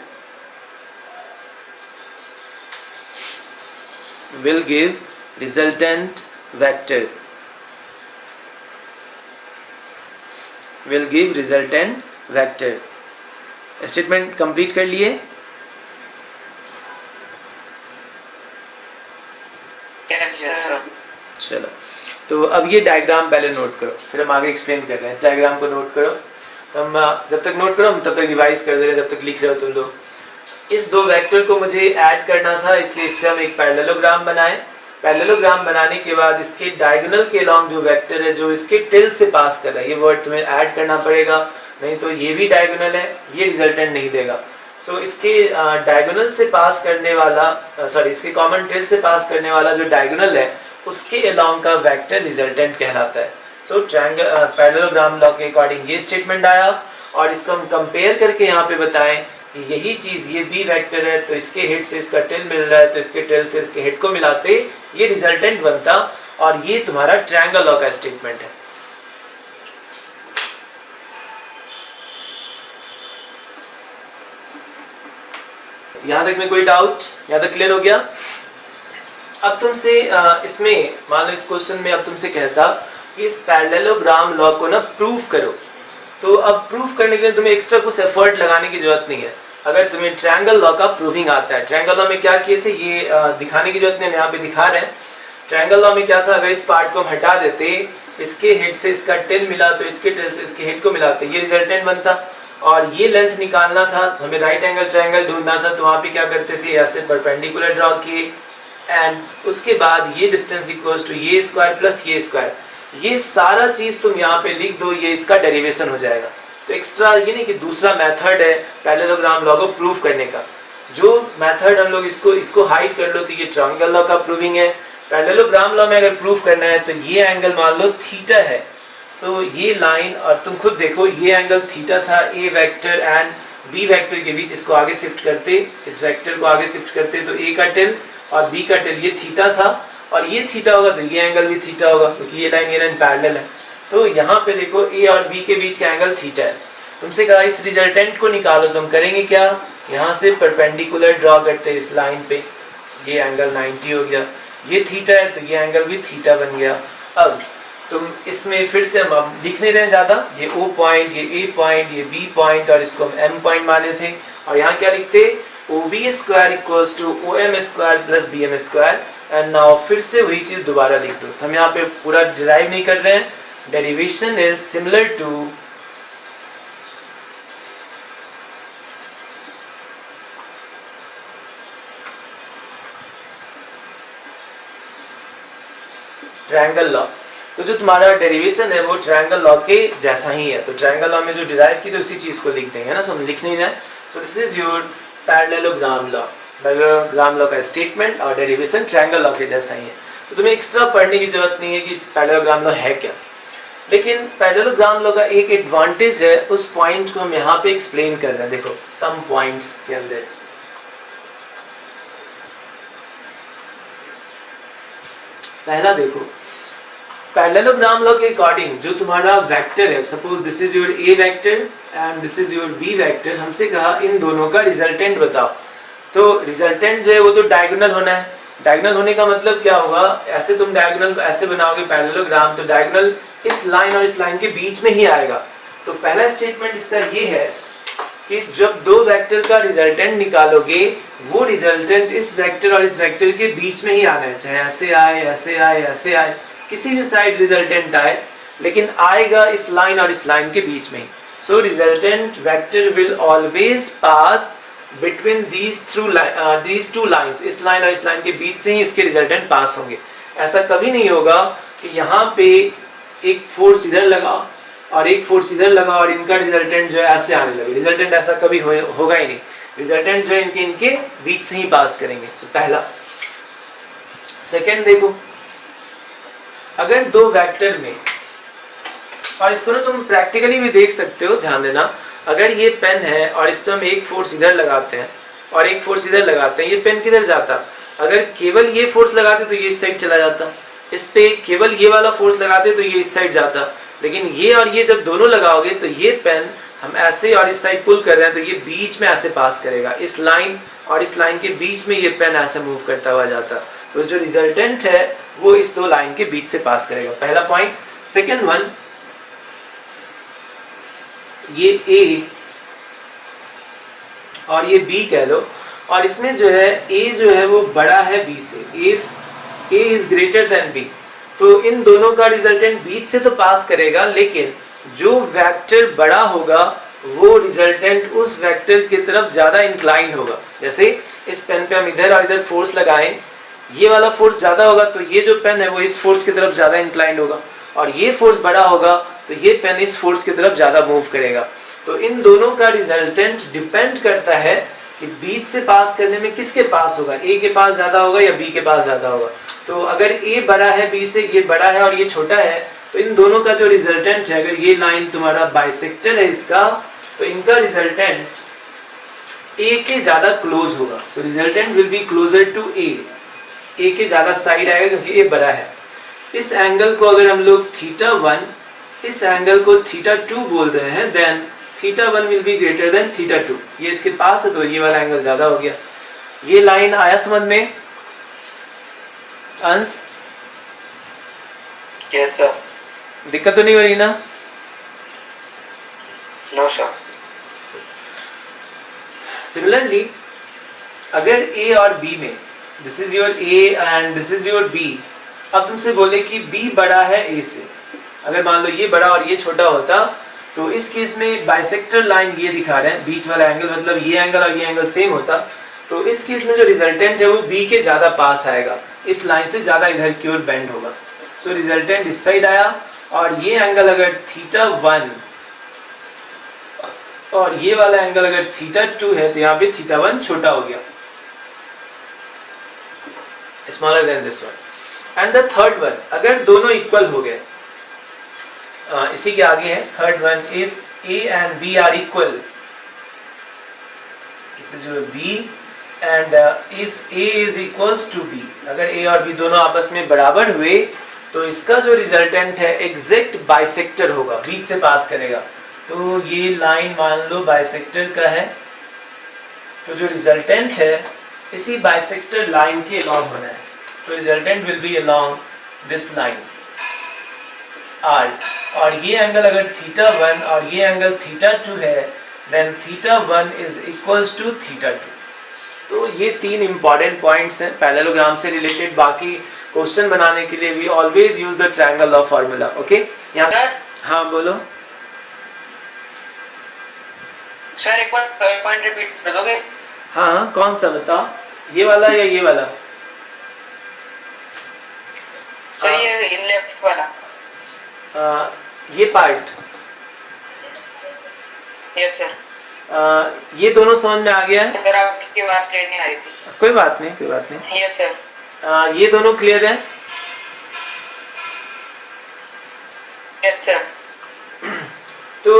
Statement complete कर लिए? चलो तो अब ये डायग्राम पहले नोट करो, फिर हम आगे एक्सप्लेन कर रहे हैं। इस डायग्राम को नोट करो। तो हम जब तक नोट करो हम तब तक रिवाइज कर दे रहे हैं, जब तक लिख रहे हो तुम लोग। इस दो वेक्टर को मुझे ऐड करना था, इसलिए इससे हम एक पैरेललोग्राम बनाए। पैरेललोग्राम बनाने के बाद इसके डायगोनल के अलॉन्ग जो वेक्टर है जो इसके टिल से पास कर रहा है, ये वर्ड तुम्हें ऐड करना पड़ेगा, नहीं तो ये भी डायगोनल है, ये रिजल्टेंट नहीं देगा। सो इसके डायगोनल से पास करने वाला इसके कॉमन टेल से पास करने वाला जो डायगोनल है उसके अलॉन्ग का वेक्टर रिजल्टेंट कहलाता है। सो ट्रायंगल पैरेललोग्राम लॉ के अकॉर्डिंग ये स्टेटमेंट आया, और इसको हम कंपेयर करके यहाँ पे बताएं कि यही चीज, ये बी वेक्टर है तो इसके हेड से इसका टेल मिल रहा है, तो इसके टेल से इसके हेड को मिलाते ये रिजल्टेंट बनता, और ये तुम्हारा ट्रायंगल लॉ का स्टेटमेंट है। यहां तक में कोई डाउट? यहां तक क्लियर हो गया? अब तुमसे इसमें मान लो इस क्वेश्चन में अब तुमसे कहता कि इस पैरेललोग्राम लॉ को ना प्रूफ करो, तो अब प्रूफ करने के लिए तुम्हें एक्स्ट्रा कुछ एफर्ट लगाने की जरूरत नहीं है। अगर तुम्हें ट्रायंगल लॉ का प्रूविंग आता है, ट्रायंगल लॉ में क्या किए थे ये दिखाने की जरूरत नहीं, हम यहाँ पे दिखा रहे हैं। ट्रायंगल लॉ में क्या था, अगर इस पार्ट को हम हटा देते, इसके हेड से इसका टेल मिला तो इसके टेल से इसके हेड को मिलाते, ये रिजल्टेंट बनता, और ये लेंथ निकालना था तो हमें राइट एंगल ट्रायंगल ढूंढना था, तो वहाँ पे क्या करते थे, ऐसे परपेंडिकुलर ड्रॉ किए, एंड उसके बाद ये डिस्टेंस इक्वल्स टू ये स्क्वायर प्लस ये स्क्वायर, ये सारा चीज तुम यहाँ पे लिख दो, ये इसका डेरिवेशन हो जाएगा। तो एक्स्ट्रा ये नहीं कि दूसरा मेथड है पैरेललोग्राम लॉ को प्रूव करने का, जो मेथड हम लोग इसको हाइड कर लो तो ये ट्रायंगल लॉ का प्रूविंग है। पैरेललोग्राम लॉ में अगर प्रूव करना है तो ये एंगल मान लो थीटा है, सो ये लाइन, और तुम खुद देखो ये एंगल थीटा था ए वेक्टर एंड बी वेक्टर के बीच, इसको आगे शिफ्ट करते, इस वेक्टर को आगे शिफ्ट करते तो ए का टिल और बी का टिल ये थीटा था, और ये थीटा होगा तो ये एंगल भी थीटा होगा क्योंकि ये लाइन पैरेलल है। तो यहाँ पे देखो ए और बी के बीच का एंगल थीटा है। तुमसे कहा इस रिजल्टेंट को निकालो, तुम करेंगे क्या, यहाँ से परपेंडिकुलर ड्रॉ करते इस लाइन पे, ये एंगल 90 हो गया, ये थीटा है तो ये एंगल भी थीटा बन गया। अब तुम इसमें फिर से हम अब लिख नहीं रहे ज्यादा, ये O पॉइंट, ये A पॉइंट, ये B पॉइंट और इसको हम M पॉइंट माने थे, और यहाँ क्या लिखते OB square equals to OM square plus BM square. And now फिर से वही चीज दोबारा लिख दो, हम यहाँ पे पूरा डिराइव नहीं कर रहे हैं, derivation is similar to triangle law. तो जो तुम्हारा डेरिवेशन है वो ट्रायंगल लॉ के जैसा ही है, तो ट्रायंगल लॉ में जो डिराइव की तो उसी चीज को लिख देंगे ना, सो हम लिख नहीं रहे। सो this is your parallelogram law, parallelogram law का स्टेटमेंट और डेरिवेशन ट्रायंगल लॉ के जैसा ही है। तो तुम्हें एक्स्ट्रा पढ़ने की जरूरत नहीं है कि पैरेललोग्राम लॉ है क्या, लेकिन पैरेललोग्राम लॉ का एक एडवांटेज है, उस पॉइंट को हम यहाँ पे एक्सप्लेन कर रहे हैं। देखो सम पॉइंट्स के अंदर पहला देखो, पैरेललोग्राम लॉ के अकॉर्डिंग जो तुम्हारा वेक्टर है, suppose this is your a vector and this is your B vector, हमसे कहा इन दोनों का रिजल्टेंट बताओ। तो रिजल्टेंट जो है वो तो डायगोनल होना है। डायगोनल होने का मतलब क्या होगा, ऐसे तुम डायगोनल ऐसे बनाओगे पैरेललोग्राम, तो डायगोनल इस लाइन और इस लाइन के बीच में ही आएगा। तो पहला स्टेटमेंट इसका ये है कि जब दो वेक्टर का रिजल्टेंट निकालोगे, वो रिजल्टेंट इस वेक्टर और इस वेक्टर के बीच में ही आना है, चाहे ऐसे आए, ऐसे आए, ऐसे आए, किसी भी साइड रिजल्टेंट आए, लेकिन आएगा इस लाइन और इस लाइन के बीच में। So resultant vector will always pass between these two lines, इस लाइन और इस लाइन के बीच से ही इसके रिजल्टेंट पास होंगे। ऐसा कभी नहीं होगा कि यहाँ पे एक फोर्स इधर लगा और एक फोर्स इधर लगा और इनका रिजल्टेंट जो है ऐसे आने लगे, रिजल्टेंट ऐसा कभी होगा ही नहीं। रिजल्टेंट जो है इनके बीच से ही पास करेंगे। सो पहला। सेकेंड देखो, अगर दो वेक्टर में, और इसको ना तुम प्रैक्टिकली भी देख सकते हो, ध्यान देना, अगर ये पेन है और इस पर हम एक फोर्स इधर लगाते हैं और एक फोर्स इधर लगाते हैं, ये पेन किधर जाता, अगर केवल ये फोर्स लगाते तो ये इस साइड चला जाता, इस पे केवल ये वाला फोर्स लगाते तो ये इस साइड जाता, लेकिन ये और ये जब दोनों लगाओगे तो ये पेन हम ऐसे और इस साइड पुल कर रहे हैं तो ये बीच में ऐसे पास करेगा, इस लाइन और इस लाइन के बीच में ये पेन ऐसे मूव करता हुआ जाता, तो जो रिजल्टेंट है वो इस दो लाइन के बीच से पास करेगा। पहला पॉइंट। सेकेंड वन, ये A और ये B कह लो, और इसमें जो है A जो है वो बड़ा है B से, A is greater than B, तो इन दोनों का रिजल्टेंट बीच से तो पास करेगा, लेकिन जो वेक्टर बड़ा होगा वो रिजल्टेंट उस वेक्टर की तरफ ज्यादा इंक्लाइंड होगा। जैसे इस पेन पे हम इधर और इधर फोर्स लगाएं, ये वाला फोर्स ज्यादा होगा तो ये जो पेन है वो इस फोर्स की तरफ ज्यादा इंक्लाइंड होगा, और ये फोर्स बड़ा होगा तो ये पेन इस फोर्स की तरफ ज्यादा मूव करेगा। तो इन दोनों का रिजल्टेंट डिपेंड करता है कि बीच से पास करने में किसके पास होगा, ए के पास ज्यादा होगा या बी के पास ज्यादा होगा। तो अगर ए बड़ा है बी से, ये बड़ा है और ये छोटा है, तो इन दोनों का जो रिजल्टेंट है, अगर ये लाइन तुम्हारा बाइसेक्टर है इसका, तो इनका रिजल्टेंट ए के ज्यादा क्लोज होगा। So resultant will be closer to A के ज्यादा साइड आएगा क्योंकि ए बड़ा है। इस एंगल को अगर हम लोग θ1, इस एंगल को θ2 बोल रहे हैं, then θ1 will be greater than θ2। ये इसके पास है तो ये वाला एंगल ज्यादा हो गया। ये लाइन आया समझ में अंश? Yes sir. दिक्कत तो नहीं हो रही ना? No sir. सिमिलरली अगर A और B में, this is your A and this is your B, अब तुमसे बोले कि B बड़ा है A से, अगर मान लो ये बड़ा और ये छोटा होता, तो इस केस में बाइसेक्टर लाइन ये दिखा रहे हैं, बीच वाला एंगल, मतलब ये एंगल और ये एंगल सेम होता, तो इस केस में जो रिजल्टेंट है वो B के ज्यादा पास आएगा, इस लाइन से ज्यादा इधर की ओर बेंड होगा। सो रिजल्टेंट इस साइड आया, और ये एंगल अगर θ1 और ये वाला एंगल अगर θ2 है तो यहाँ पे θ1 छोटा हो गया, smaller than this one. And the third one, अगर दोनों इक्वल हो गए, इसी के आगे है third one, if A and B are equal, इसे जो B and if A is equals to B, अगर A और B दोनों आपस में बराबर हुए तो इसका जो रिजल्टेंट है एग्जैक्ट बाइसेक्टर होगा, बीच से पास करेगा। तो ये लाइन मान लो बाइसेक्टर का है, तो जो रिजल्टेंट है इसी बाइसेक्टर लाइन के अलॉन्ग होना है, तो resultant will B along this line R। और ये एंगल अगर θ1 और ये एंगल θ2 है, देन θ1 इज इक्वल्स टू θ2। तो ये तीन इंपॉर्टेंट पॉइंट्स हैं पैरेललोग्राम से रिलेटेड। बाकी क्वेश्चन बनाने के लिए we always use the triangle law formula. Okay, यहाँ हाँ बोलो सर, एक बार पॉइंट रिपीट कर दोगे? हाँ हाँ, कौन सा बताओ, ये वाला या ये वाला? सर ये लेफ्ट वाला। ये पार्ट, यस सर। ये दोनों समझ में आ गया है? सर आपकी आवाज क्लियर नहीं आ रही थी। कोई बात नहीं, कोई बात नहीं। Yes sir. ये दोनों क्लियर है? Yes sir. तो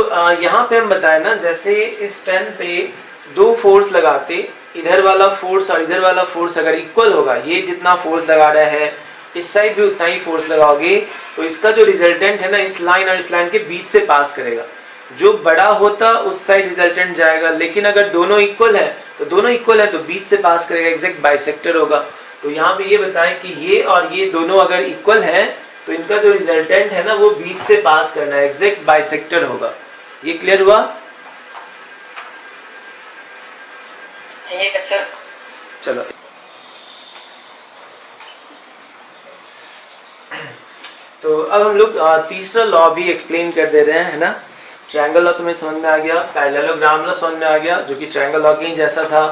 यहाँ पे हम बताए ना, जैसे इस 10 पे दो फोर्स लगाते, इधर वाला फोर्स और इधर वाला फोर्स अगर इक्वल होगा, ये जितना फोर्स लगा रहा है इस साइड भी उतना ही फोर्स लगाओगे, तो इसका जो रिजल्टेंट है ना इस लाइन और इस लाइन के बीच से पास करेगा। जो बड़ा होता उस साइड रिजल्टेंट जाएगा, लेकिन अगर दोनों इक्वल है तो दोनों इक्वल है तो बीच से पास करेगा, एग्जैक्ट बाइसेक्टर होगा। तो यहाँ पे ये बताएं कि ये और ये दोनों अगर इक्वल हैं तो इनका जो रिजल्टेंट है ना वो बीच से पास करना है, एग्जैक्ट बाइसेक्टर होगा। ये क्लियर हुआ? Yes sir. चलो तो अब हम लोग तीसरा लॉ भी एक्सप्लेन कर दे रहे हैं, है ना। ट्रायंगल लॉ तुम्हें समझ में आ गया, पैरेललोग्राम लॉ समझ में आ गया जो कि ट्रायंगल लॉ के ही जैसा था।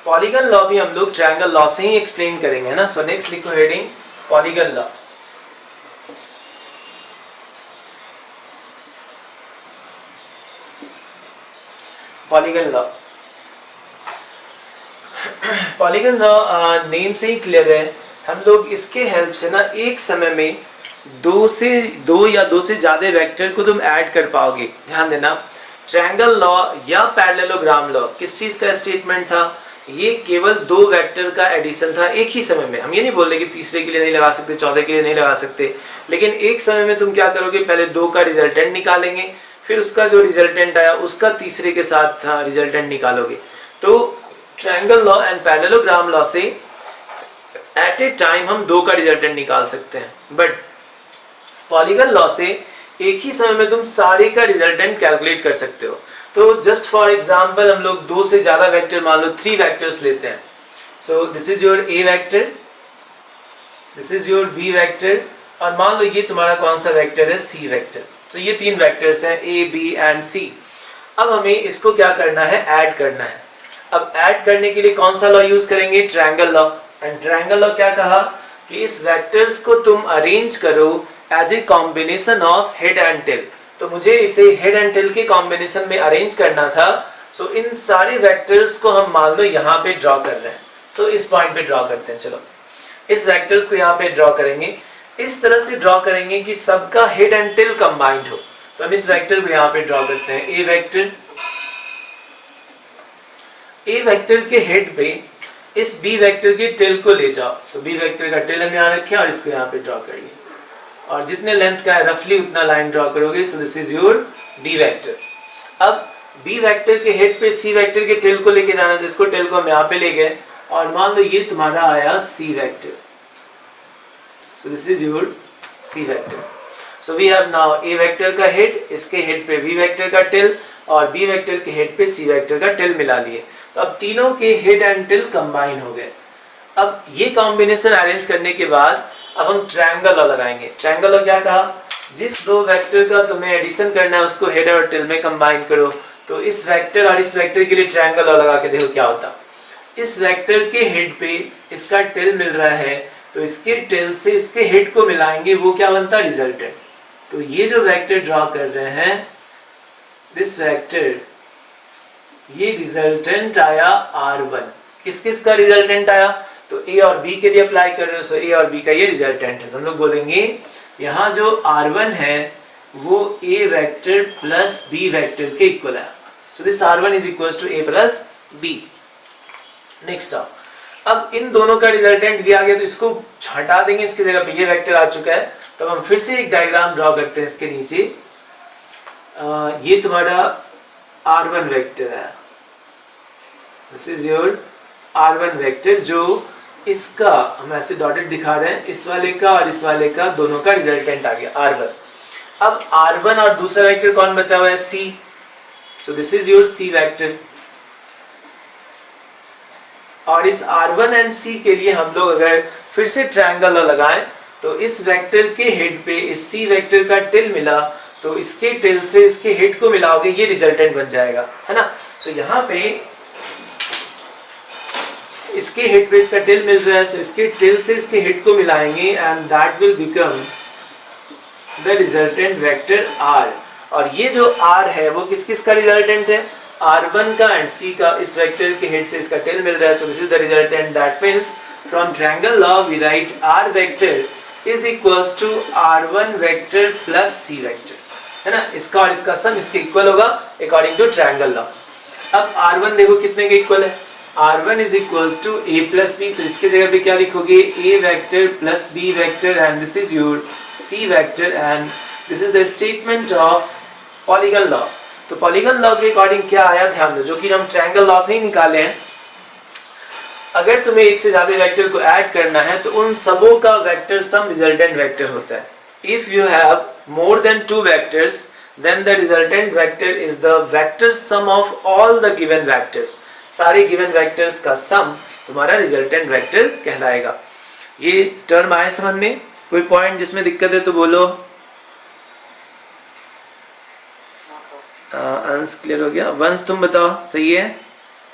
पॉलीगन लॉ भी हम लोग ट्रायंगल लॉ से ही एक्सप्लेन करेंगे, है ना। सो नेक्स्ट लिखो heading polygon law. Polygon law, polygon law name से ही क्लियर है। हम लोग इसके हेल्प से ना एक समय में दो या दो से ज्यादा वेक्टर को तुम ऐड कर पाओगे। ध्यान देना, ट्रायंगल लॉ या पैरेललोग्राम लॉ किस चीज का स्टेटमेंट था? ये केवल दो वेक्टर का एडिशन था एक ही समय में। हम ये नहीं बोल रहे कि तीसरे के लिए नहीं लगा सकते, चौथे के लिए नहीं लगा सकते, लेकिन एक समय में तुम क्या करोगे, पहले दो का रिजल्टेंट निकालेंगे, फिर उसका जो रिजल्टेंट आया उसका तीसरे के साथ रिजल्टेंट निकालोगे। तो triangle law and parallelogram law से एट ए टाइम हम दो का रिजल्टेंट निकाल सकते हैं, बट पॉलीगन लॉ से एक ही समय में तुम सारे का रिजल्टेंट कैलकुलेट कर सकते हो। तो जस्ट फॉर एग्जांपल हम लोग दो से ज्यादा वेक्टर, मान लो 3 वेक्टर्स लेते हैं। So this is your a vector, this is your B vector, और मान लो ये तुम्हारा कौन सा वेक्टर है, सी वेक्टर। तो ये 3 वेक्टर्स हैं ए बी एंड सी। अब हमें इसको क्या करना है, ऐड करना है। अब ऐड करने के लिए कौन सा लॉ यूज करेंगे, triangle law. And triangle law क्या कहा कि इस वेक्टर्स को तुम अरेंज करो as a combination of head and tail. तो मुझे इसे हेड एंड टेल के कॉम्बिनेशन में अरेंज करना था। सो इन सारे वेक्टर्स को हम मान लो यहाँ पे ड्रॉ कर रहे हैं। सो इस पॉइंट पे ड्रॉ करते हैं। चलो इस वेक्टर्स को यहाँ पे ड्रॉ करेंगे, इस तरह से ड्रॉ करेंगे कि सबका हेड एंड टेल कंबाइंड हो। तो हम इस वेक्टर को यहाँ पे ड्रॉ करते हैं, ए वेक्टर। ए वेक्टर के हेड पे इस बी वेक्टर के टेल को ले जाओ। सो बी वेक्टर का टेल हम यहाँ रखें और इसको यहाँ पे ड्रॉ करिए, और जितने लेंथ का है रफली उतना लाइन ड्रॉ करोगे। So this is your B vector. अब बी वेक्टर के हेड पे सी वेक्टर के टेल को लेके जाना, तो इसको टेल को हम यहाँ पे ले गए, और मान लो ये तुम्हारा आया C vector. So this is your C vector. So we have now A vector का हेड, इसके हेड पे बी वेक्टर का टेल, और बी वेक्टर के हेड पे सी वेक्टर का टेल मिला लिए। तो अब तीनों के हेड एंड टेल कंबाइन हो गए। अब ये कॉम्बिनेशन अरेंज करने के बाद अब हम ट्रायंगल लॉ लगाएंगे। ट्रायंगल लॉ क्या कहा, जिस दो वेक्टर का तुम्हें एडिशन करना है उसको हेड और टेल में कंबाइन करो। तो इस वेक्टर और इस वेक्टर के लिए ट्रायंगल लॉ लगा के देखो क्या होता। इस वेक्टर के हेड पे इसका टेल मिल रहा है, तो इसके टेल से इसके हेड को मिलाएंगे, वो क्या बनता है, रिजल्टेंट। तो ये जो वेक्टर ड्रॉ कर रहे हैं, दिस वेक्टर ये रिजल्टेंट आया R1। किस किस का रिजल्टेंट आया? तो A और B के लिए अप्लाई कर रहे हो, सो A और B का ये रिजल्टेंट है। तो हम लोग बोलेंगे यहाँ जो R1 है वो A vector plus B vector के इक्वल है। So this R1 is equal to A plus B। Next अब इन दोनों का रिजल्टेंट भी आ गया, तो इसको हटा देंगे, इसकी जगह पे ये वेक्टर आ चुका है। तो हम फिर से एक डायग्राम ड्रॉ करते हैं इसके नीचे। ये तुम्हारा R1 वेक्टर है, this is your R1 vector, जो इसका हम ऐसे डॉटेड दिखा रहे हैं, इस वाले का और इस वाले का दोनों का रिजल्टेंट आ गया R1। अब R1 और दूसरा वेक्टर कौन बचा हुआ है? C। So this is your C vector. और इस R1 एंड C के लिए हम लोग अगर फिर से ट्रायंगल लगाएं तो इस वेक्टर के हेड पे इस C वेक्टर का टिल मिला, तो इसके टिल से इसके हेड को मिलाओगे, ये रिजल्टेंट बन जाएगा, है ना। सो यहाँ पे इसके हेड पे इसका टिल मिल रहा है, सो इसके टिल से इसके हेड को मिलाएंगे and that will become the resultant vector R। और ये जो R है वो किस किस का रिजल्टेंट है? R1 का एंड C का। इस वेक्टर के हेड से इसका टेल मिल रहा है, so this is the resultant. That means from triangle law we write R vector is equals to R1 vector plus C vector, है ना। इसका और इसका सम इसके इक्वल होगा अकॉर्डिंग टू ट्रायंगल लॉ। अब R1 देखो कितने के इक्वल है? R1 is equals to A plus B। सो इसके जगह पे क्या लिखोगे? A vector plus B vector and this is your C vector and this is the statement of polygon law. तो पॉलीगन लॉ के अकॉर्डिंग क्या आया, ध्यान दो, जो कि हम ट्रायंगल लॉ से ही निकाले हैं। अगर तुम्हें एक से ज्यादा वेक्टर को ऐड करना है तो उन सबों का वेक्टर सम रिजल्टेंट वेक्टर होता है। If you have more than 2 vectors then the resultant vector is the vector sum of all the given vectors. सारे गिवन वेक्टर्स का सम तुम्हारा रिजल्टेंट वेक्टर कहलाएगा। ये टर्म आए समझ में? कोई पॉइंट जिसमें दिक्कत है तो बोलो। अंश क्लियर हो गया? वंश तुम बताओ, सही है?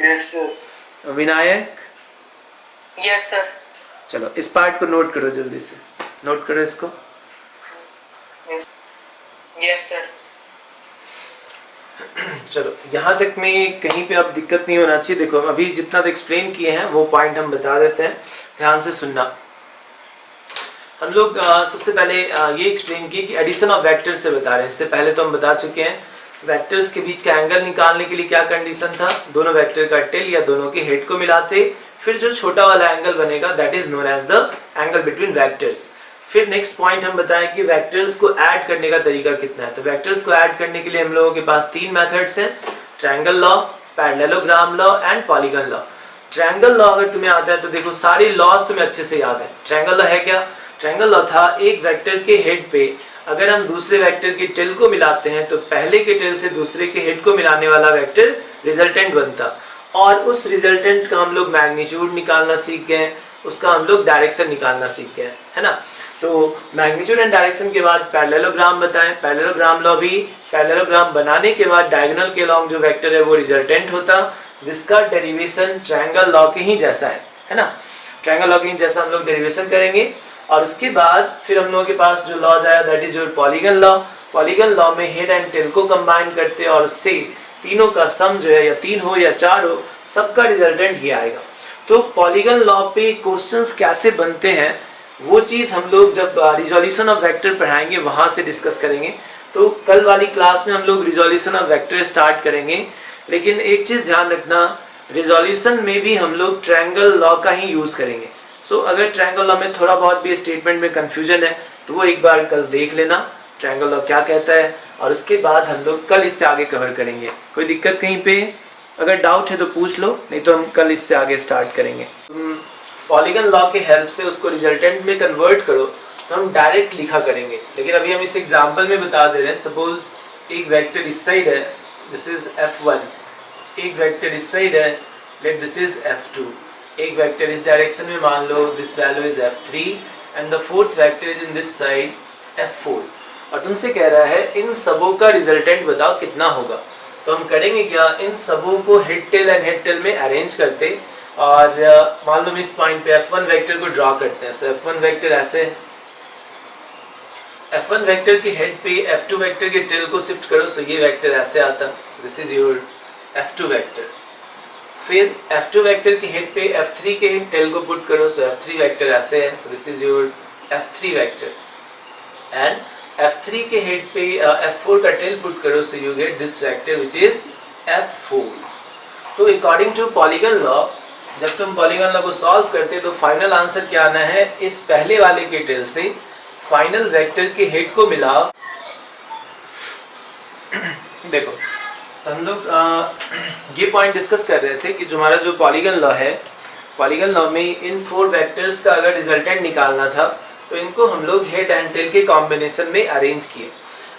Yes sir. Vinayak? Yes sir. चलो इस पार्ट को नोट करो, जल्दी से नोट करो इसको। Yes sir. चलो यहाँ तक में कहीं पे अब दिक्कत नहीं होना चाहिए। देखो अभी जितना एक्सप्लेन किए हैं वो पॉइंट हम बता देते हैं, ध्यान से सुनना। हम लोग सबसे पहले ये एक्सप्लेन किए कि एडिशन ऑफ वेक्टर्स से बता रहे हैं। इससे पहले तो हम बता चुके हैं वेक्टर्स के बीच का एंगल निकालने के लिए क्या कंडीशन था? दोनों वेक्टर का टेल या दोनों के हेड को मिलाते, फिर जो छोटा वाला एंगल बनेगा that is known as the angle between vectors. फिर नेक्स्ट पॉइंट हम बताएं कि वेक्टर्स को ऐड करने का तरीका कितना है। तो वेक्टर्स को ऐड करने के लिए हम लोगों के पास 3 मेथड्स हैं, triangle law, parallelogram law and polygon law. Triangle law अगर तुम्हें आता है तो देखो सारे लॉज तुम्हें अच्छे से याद है। ट्रायंगल लॉ है क्या? ट्रायंगल लॉ था एक वेक्टर के हेड पे अगर हम दूसरे वेक्टर के टेल को मिलाते हैं तो पहले के टेल से दूसरे के हेड को मिलाने वाला वेक्टर रिजल्टेंट बनता, और उस रिजल्टेंट का हम लोग मैग्नीट्यूड निकालना सीख गए, उसका हम लोग डायरेक्शन निकालना सीख गए, है ना। तो मैग्नीट्यूड एंड डायरेक्शन के बाद पैरेललोग्राम बताएं। पैरेललोग्राम लॉ भी पैरेललोग्राम बनाने के बाद डायगोनल के अलॉन्ग जो वेक्टर है वो रिजल्टेंट होता, जिसका डेरिवेशन ट्रायंगल लॉ के ही जैसा है ना। ट्रायंगल लॉ के ही जैसा हम लोग डेरिवेशन करेंगे। और उसके बाद फिर हम लोगों के पास जो लॉज आया that is your polygon law. Polygon law में हेड एंड टेल को कंबाइन करते और उससे तीनों का सम जो है, या 3 हो या 4 हो, सबका रिजल्टेंट ये आएगा। तो पॉलीगन लॉ पे क्वेश्चंस कैसे बनते हैं वो चीज़ हम लोग जब रिजोल्यूशन ऑफ वेक्टर पढ़ाएंगे वहां से डिस्कस करेंगे। तो कल वाली क्लास में हम लोग रिजोल्यूशन ऑफ वेक्टर स्टार्ट करेंगे, लेकिन एक चीज़ ध्यान रखना, रिजोल्यूशन में भी हम लोग ट्रायंगल लॉ का ही यूज़ करेंगे। सो अगर ट्रायंगल लॉ में थोड़ा बहुत भी स्टेटमेंट में कंफ्यूजन है तो वो एक बार कल देख लेना ट्रायंगल लॉ क्या कहता है, और उसके बाद हम लोग कल इससे आगे कवर करेंगे। कोई दिक्कत कहीं पे? अगर डाउट है तो पूछ लो, नहीं तो हम कल इससे आगे स्टार्ट करेंगे। पॉलीगन लॉ के हेल्प से उसको रिजल्टेंट में कन्वर्ट करो तो हम डायरेक्ट लिखा करेंगे, लेकिन अभी हम इस एग्जाम्पल में बता दे रहे हैं। सपोज एक वेक्टर इस साइड है, दिस इज F1, एक वेक्टर इस साइड है, लेट दिस इज F2, एक वेक्टर इस डायरेक्शन में मान लो this value is F3 and the fourth vector is in this side F4, और तुमसे कह रहा है इन सबों का रिजल्टेंट बताओ कितना होगा। तो हम करेंगे क्या, इन सबों को head tail and head tail में अरेंज करते और मान लो हम इस पॉइंट पे F1 वेक्टर को ड्रॉ करते हैं। सो F1 वेक्टर ऐसे, F1 वेक्टर के हेड पे F2 वेक्टर के टेल को शिफ्ट करो, सो ये वेक्टर ऐसे आता, this is your F2 vector, फिर F2 वेक्टर के हेड पे F3 के टेल को पुट करो, सो F3 वेक्टर ऐसे है, so this is your F3 vector, and F3 के हेड पे F4 का टेल पुट करो, सो you get this vector which is F4। तो अकॉर्डिंग टू पॉलीगन लॉ, जब तुम पॉलीगन लॉ को सॉल्व करते तो फाइनल आंसर क्या आना है, इस पहले वाले के टेल से फाइनल वेक्टर के हेड को मिलाओ। देखो तो हम लोग ये पॉइंट डिस्कस कर रहे थे कि जो हमारा जो पॉलीगन लॉ है, पॉलीगन लॉ में इन 4 वेक्टर्स का अगर रिजल्टेंट निकालना था तो इनको हम लोग हेड एंड टेल के कॉम्बिनेशन में अरेंज किए।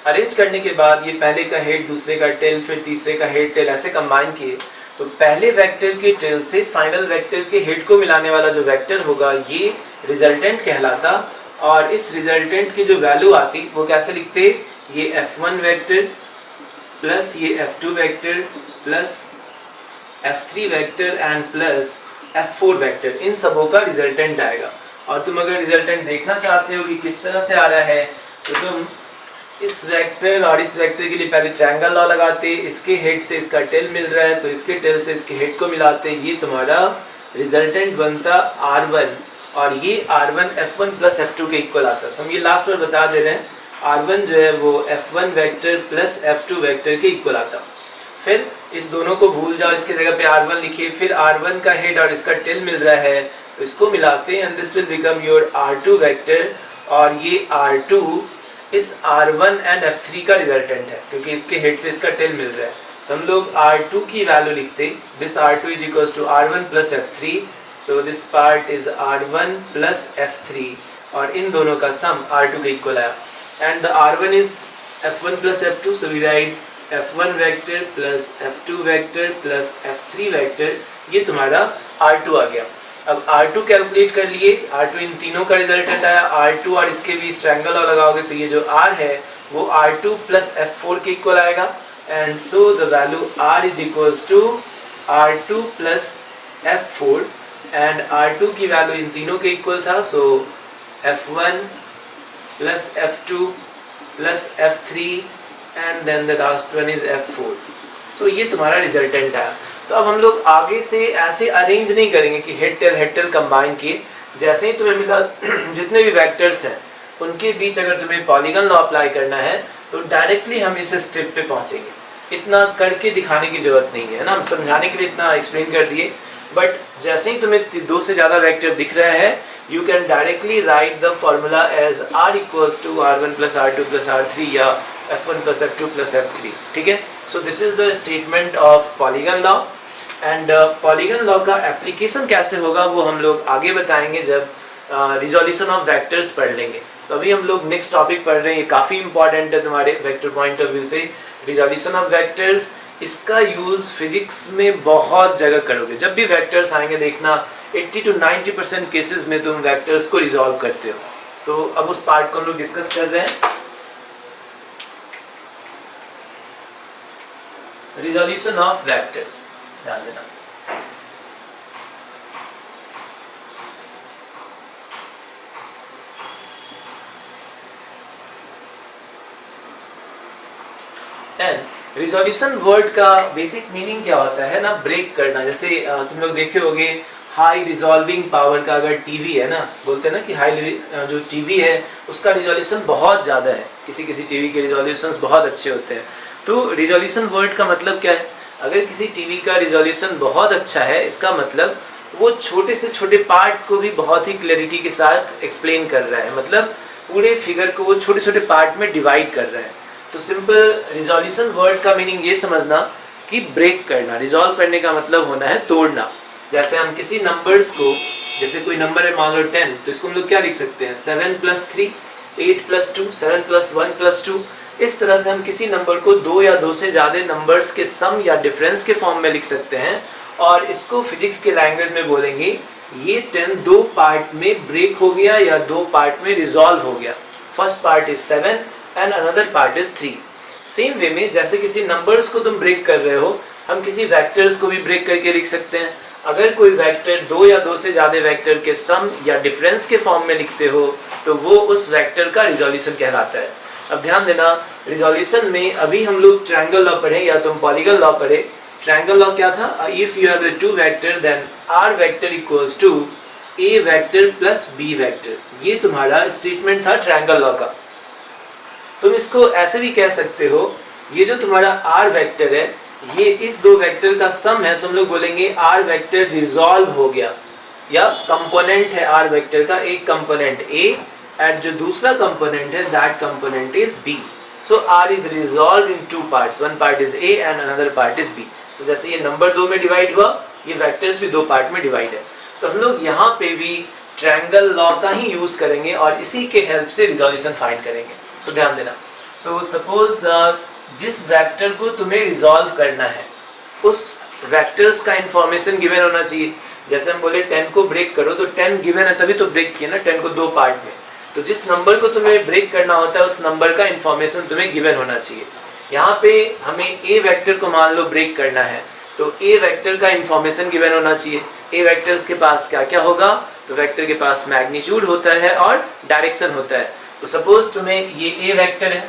अरेंज करने के बाद ये पहले का हेड, दूसरे का टेल, फिर तीसरे का हेड टेल ऐसे कंबाइन किए, तो पहले वेक्टर के टेल से फाइनल वेक्टर के हेड को मिलाने वाला जो वेक्टर होगा ये रिजल्टेंट कहलाता, और इस रिजल्टेंट की जो वैल्यू आती वो कैसे लिखते, ये F1 वेक्टर प्लस ये F2 vector plus F3 vector and plus F4 vector, इन सबों का रिजल्टेंट आएगा। और तुम अगर रिजल्टेंट देखना चाहते हो कि किस तरह से आ रहा है, तो तुम इस वेक्टर और इस वेक्टर के लिए पहले ट्रायंगल लॉ लगाते, इसके हेड से इसका टेल मिल रहा है तो इसके टेल से इसके हेड को मिलाते, ये तुम्हारा रिजल्टेंट बनता R1, और ये R1 F1 प्लस F2 के इक्वल आता है। तो हम ये लास्ट बार बता दे रहे हैं, R1 जो है वो F1 vector plus F2 vector के इक्वल आता। फिर इस दोनों को भूल जाओ, इसके जगह पे R1 लिखिए, फिर R1 का हेड और इसका टेल मिल रहा है तो इसको मिलाते हैं, and this will become your R2 vector, और ये R2 इस R1 एंड F3 का रिजल्टेंट है क्योंकि इसके हेड से इसका टेल मिल रहा है। तो हम लोग R2 की वैल्यू लिखते, this R2 is equals to R1 plus F3, so this part is R1 plus F3, और इन दोनों का सम R2 के इक्वल आया, and the R1 is F1 plus F2, so we write F1 vector plus F2 vector plus F3 vector, ये तुम्हारा R2 आ गया। अब R2 कैलकुलेट कर लिए, R2 इन तीनों का रिजल्टेंट आया, R2 और इसके बीच ट्रायंगल लॉ लगाओगे तो ये जो R है वो R2 प्लस F4 के इक्वल आएगा, and so the value R is equals to R2 plus F4, and R2 की वैल्यू इन तीनों के इक्वल था, so F1 plus F2 plus F3 and then the last one is F4। So ये तुम्हारा रिजल्टेंट आया। तो अब हम लोग आगे से ऐसे अरेंज नहीं करेंगे कि हेड टेल कंबाइन किए, जैसे ही तुम्हें मिला जितने भी वेक्टर्स हैं उनके बीच अगर तुम्हें पॉलीगन लॉ अप्लाई करना है तो डायरेक्टली हम इस स्टेप पे पहुंचेंगे। इतना करके दिखाने की जरूरत नहीं है ना, हम समझाने के लिए इतना एक्सप्लेन कर दिए, बट जैसे ही तुम्हें 2 से ज़्यादा वेक्टर दिख रहा है you can directly write the formula as R equals to R1 plus R2 plus R3 या F1 plus F2 plus F3, ठीक है। So this is the statement of polygon law, and polygon law का एप्लीकेशन कैसे होगा वो हम लोग आगे बताएंगे जब रिजोल्यूशन ऑफ वेक्टर्स पढ़ लेंगे। तो अभी हम लोग नेक्स्ट टॉपिक पढ़ रहे हैं, ये काफ़ी इंपॉर्टेंट है तुम्हारे वेक्टर पॉइंट ऑफ व्यू से, रिजोल्यूशन ऑफ वेक्टर्स। इसका यूज़ फिजिक्स में बहुत जगह करोगे, जब भी वेक्टर्स आएंगे देखना 80 to 90% केसेस में तुम वेक्टर्स को रिजॉल्व करते हो। तो अब उस पार्ट को हम लोग डिस्कस कर रहे हैं, रिजोल्यूशन ऑफ वेक्टर्स, ध्यान देना। एंड रिजोल्यूशन वर्ड का बेसिक मीनिंग क्या होता है ना, ब्रेक करना। जैसे तुम लोग देखे होगे हाई रिजॉल्विंग पावर का अगर टीवी है ना, बोलते हैं ना कि हाई जो टीवी है उसका रिजोल्यूशन बहुत ज़्यादा है, किसी किसी टीवी के रिजोल्यूशंस बहुत अच्छे होते हैं। तो रिजोल्यूशन वर्ड का मतलब क्या है, अगर किसी टीवी का रिजोल्यूशन बहुत अच्छा है इसका मतलब वो छोटे से छोटे पार्ट को भी बहुत ही क्लैरिटी के साथ एक्सप्लेन कर रहा है, मतलब पूरे फिगर को वो छोटे छोटे पार्ट में डिवाइड कर रहा है। तो सिंपल रिजोल्यूशन वर्ड का मीनिंग ये समझना कि ब्रेक करना, रिजॉल्व करने का मतलब होना है तोड़ना। जैसे हम किसी नंबर्स को, जैसे कोई नंबर है मान लो 10, तो इसको हम लोग क्या लिख सकते हैं 7 + 3, 8 + 2, 7 + 1 + 2। इस तरह से हम किसी नंबर को 2 या 2 से ज़्यादा नंबर्स के सम या डिफरेंस के फॉर्म में लिख सकते हैं, और इसको फिजिक्स के लैंग्वेज में बोलेंगे ये 10 2 पार्ट में ब्रेक हो गया या 2 पार्ट में रिजॉल्व हो गया। First part is 7 and another part is 3। Same way में जैसे किसी नंबर्स को तुम ब्रेक कर रहे हो, हम किसी वेक्टर्स को भी ब्रेक करके लिख सकते हैं। अगर कोई वेक्टर 2 या 2 से ज़्यादा वेक्टर के सम या डिफरेंस के फॉर्म में लिखते हो तो वो उस वेक्टर का रिजोल्यूशन कहलाता है। अब ध्यान देना, रिजोल्यूशन में अभी हम लोग ट्रायंगल लॉ पढ़े या तुम पॉलीगन लॉ पढ़े, ट्रायंगल लॉ क्या था, if you have two vector then R vector equals to a vector plus B vector. ये तुम्हारा स्टेटमेंट था ट्रायंगल लॉ का। तुम इसको ऐसे भी कह सकते हो, ये जो तुम्हारा आर वेक्टर है ये इस दो वेक्टर का सम है, तो हम लोग बोलेंगे आर वेक्टर रिजॉल्व हो गया, या कंपोनेंट है आर वेक्टर का एक कंपोनेंट ए एंड जो दूसरा कंपोनेंट है that component is B. So R is resolve in two parts, one part is A and another part is B. So जैसे ये नंबर 2 में डिवाइड हुआ, ये वेक्टर्स भी 2 पार्ट में डिवाइड है। तो हम लोग यहाँ पे भी ट्रायंगल लॉ का ही यूज करेंगे और इसी के हेल्प से रिजोल्यूशन फाइंड करेंगे। सो ध्यान देना। सो सपोज जिस वेक्टर को तुम्हें रिजॉल्व करना है उस वेक्टर्स का इंफॉर्मेशन गिवन होना चाहिए। जैसे हम बोले 10 को ब्रेक करो, तो 10 गिवन है तभी तो ब्रेक किया ना, 10 को 2 पार्ट में। तो जिस नंबर को तुम्हें ब्रेक करना होता है उस नंबर का इंफॉर्मेशन तुम्हें गिवन होना चाहिए। यहाँ पे हमें ए वेक्टर को मान लो ब्रेक करना है, तो ए वेक्टर का इंफॉर्मेशन गिवन होना चाहिए। ए वेक्टर्स के पास क्या क्या होगा, तो वेक्टर के पास मैग्नीट्यूड होता है और डायरेक्शन होता है। तो सपोज तुम्हें ये ए वेक्टर है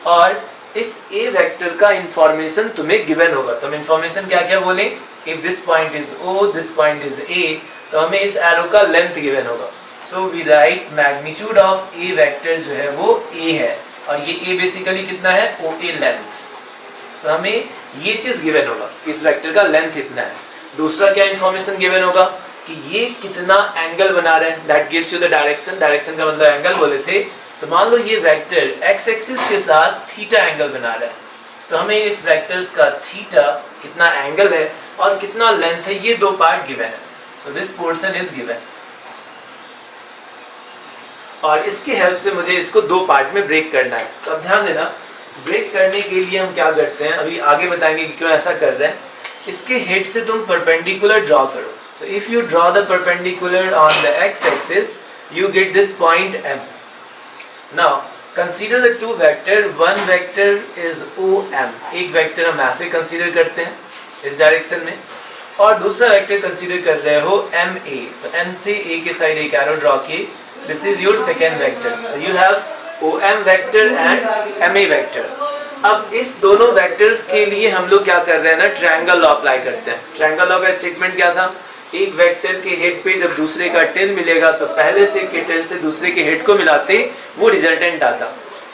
और इस ए वेक्टर का इंफॉर्मेशन तुम्हें गिवन होगा। तो हम इंफॉर्मेशन क्या क्या बोले, if this point is O, this point is a, तो हमें इस एरो का लेंथ गिवन होगा। So we write magnitude of a vector जो है वो ए है, और ये ए बेसिकली कितना है, ओ ए लेंथ। सो हमें ये चीज गिवन होगा, इस वेक्टर का लेंथ इतना है। दूसरा क्या इंफॉर्मेशन गिवन होगा कि ये कितना एंगल बना रहा है, that gives you the direction. Direction का मतलब एंगल बोले थे। तो मान लो ये वेक्टर एक्स एक्सिस के साथ थीटा एंगल बना रहा है, तो हमें इस वेक्टर्स का थीटा कितना एंगल है और कितना लेंथ है, ये 2 पार्ट गिवन है। So this portion is given, और इसकी हेल्प से मुझे इसको 2 पार्ट में ब्रेक करना है। तो अब ध्यान देना, ब्रेक करने के लिए हम क्या करते हैं, अभी आगे बताएंगे कि क्यों ऐसा कर रहे हैं। इसके हेड से तुम परपेंडिकुलर ड्रॉ करो। So if you draw the perpendicular on the x axis you get this point M. Now consider the two vector, one vector is OM, एक वेक्टर हम ऐसे कंसीडर करते हैं इस डायरेक्शन में, और दूसरा वेक्टर कंसीडर कर रहे हो MA. So M से A के साइड एक एरो ड्रॉ किए, this is your second vector. So you have OM vector and MA vector. अब इस दोनों वेक्टर्स के लिए हम लोग क्या कर रहे हैं ना, ट्रायंगल लॉ अप्लाई करते हैं। ट्रायंगल लॉ का स्टेटमेंट क्या था, एक वेक्टर के हेड पे जब दूसरे का टेल मिलेगा तो पहले से के टेल से दूसरे के हेड को मिलाते वो रिजल्टेंट आता।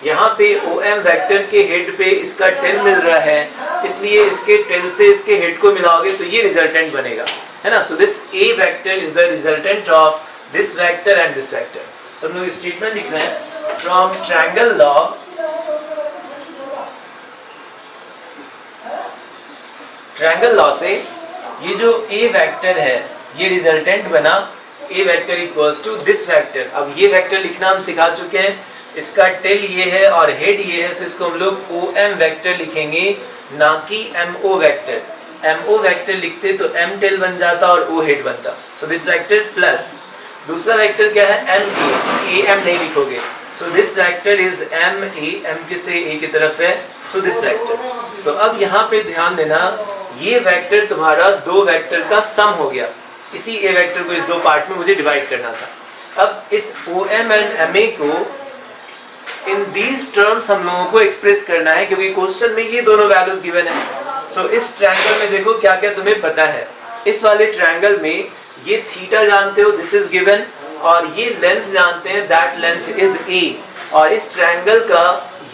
यहाँ पे OM वेक्टर के हेड पे इसका टेल मिल रहा है, इसलिए इसके टेल से इसके हेड को मिलाओगे तो ये रिजल्टेंट बनेगा, है ना। So this A vector is the resultant of this vector and this vector. So हम लोग स्टेटमेंट लिख रहे हैं फ्रॉम ट्रायंगल लॉ से ये जो A वेक्टर है ये रिजल्टेंट बना, A vector equals to this vector. अब ये वेक्टर लिखना हम सिखा चुके हैं, इसका टेल ये है और हेड ये है, तो इसको हम लोग OM वेक्टर लिखेंगे, ना कि MO वेक्टर। MO वेक्टर लिखते तो M टेल बन जाता और O हेड बनता। सो दिस वेक्टर प्लस दूसरा वेक्टर क्या है MA, AM नहीं लिखोगे। So this vector is MA, M के से A की तरफ है, सो दिस वेक्टर। तो अब यहाँ पे ध्यान देना, ये वेक्टर तुम्हारा 2 वेक्टर का सम हो गया। इसी A वेक्टर को इस 2 पार्ट में मुझे डिवाइड करना था। अब इस OM एंड MA को इन दीज टर्म्स हम लोगों को एक्सप्रेस करना है, क्योंकि क्वेश्चन में ये दोनों वैल्यूज गिवन है। सो इस ट्रायंगल में देखो क्या क्या तुम्हें पता है। इस वाले ट्रायंगल में ये थीटा जानते हो, दिस इज गिवन, और ये लेंथ जानते हैं, दैट लेंथ इज A, और इस ट्रायंगल का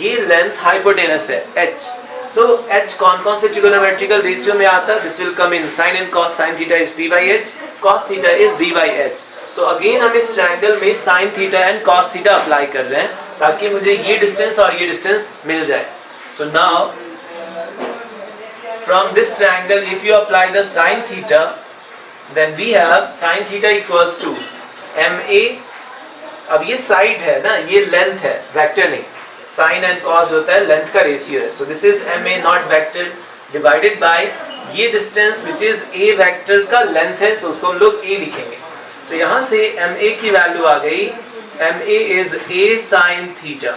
ये लेंथ हाइपोटेनस है H। So H कौन से ट्रिगोनोमेट्रिकल रेशियो में आता है, this will come in sin and cos, sin theta is P by H, cos theta is B by H. So again हम इस ट्रायंगल में sin theta and cos theta apply कर रहे हैं ताकि मुझे ये डिस्टेंस और ये डिस्टेंस मिल जाए। So now from this triangle if you apply the sin theta, then we have sin theta equals to MA। अब ये साइड है ना, ये लेंथ है, वेक्टर नहीं। साइन एंड कॉस होता है लेंथ का रेशियो है। So this is MA naught vector divided by ये distance which is A vector का लेंथ है, सो उसको हम लोग A लिखेंगे। सो यहाँ से MA की वैल्यू आ गई, MA is A sin theta.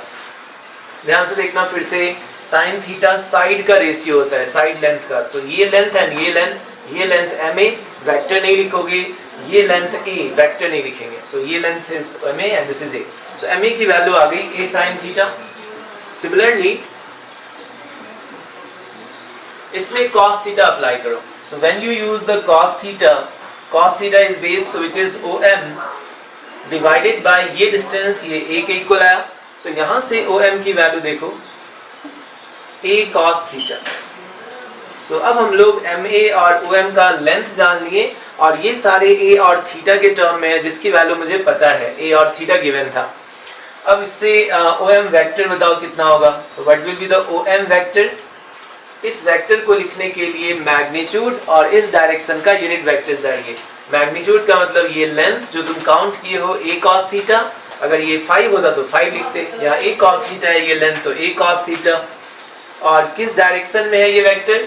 ध्यान से देखना फिर से, sin थीटा साइड का रेशियो होता है, साइड लेंथ का। तो ये लेंथ एंड ये लेंथ MA, वेक्टर नहीं लिखोगे, ये लेंथ A, वेक्टर नहीं लिखेंगे। सो ये length is MA and this is A। So MA की वैल्यू आ गई A sin थीटा। Similarly, इसमें cos थीटा अप्लाई करो. So when you use the cos theta is base, so which is OM divided by ये distance, ये a के इक्वल आया. So यहाँ से OM की वैल्यू देखो a cos थीटा. So अब हम लोग MA और OM का लेंथ जान लिए और ये सारे a और थीटा के टर्म में है जिसकी वैल्यू मुझे पता है, a और थीटा गिवन था. अब इससे OM वेक्टर बताओ कितना होगा. So what will be the OM vector? इस वेक्टर को लिखने के लिए मैग्नीट्यूड और इस डायरेक्शन का यूनिट वेक्टर चाहिए. मैग्नीट्यूड का मतलब ये लेंथ जो तुम काउंट किए हो a cos थीटा, अगर ये 5 होता तो 5 लिखते, यहाँ a cos थीटा है ये लेंथ तो a cos थीटा. और किस डायरेक्शन में है ये वेक्टर?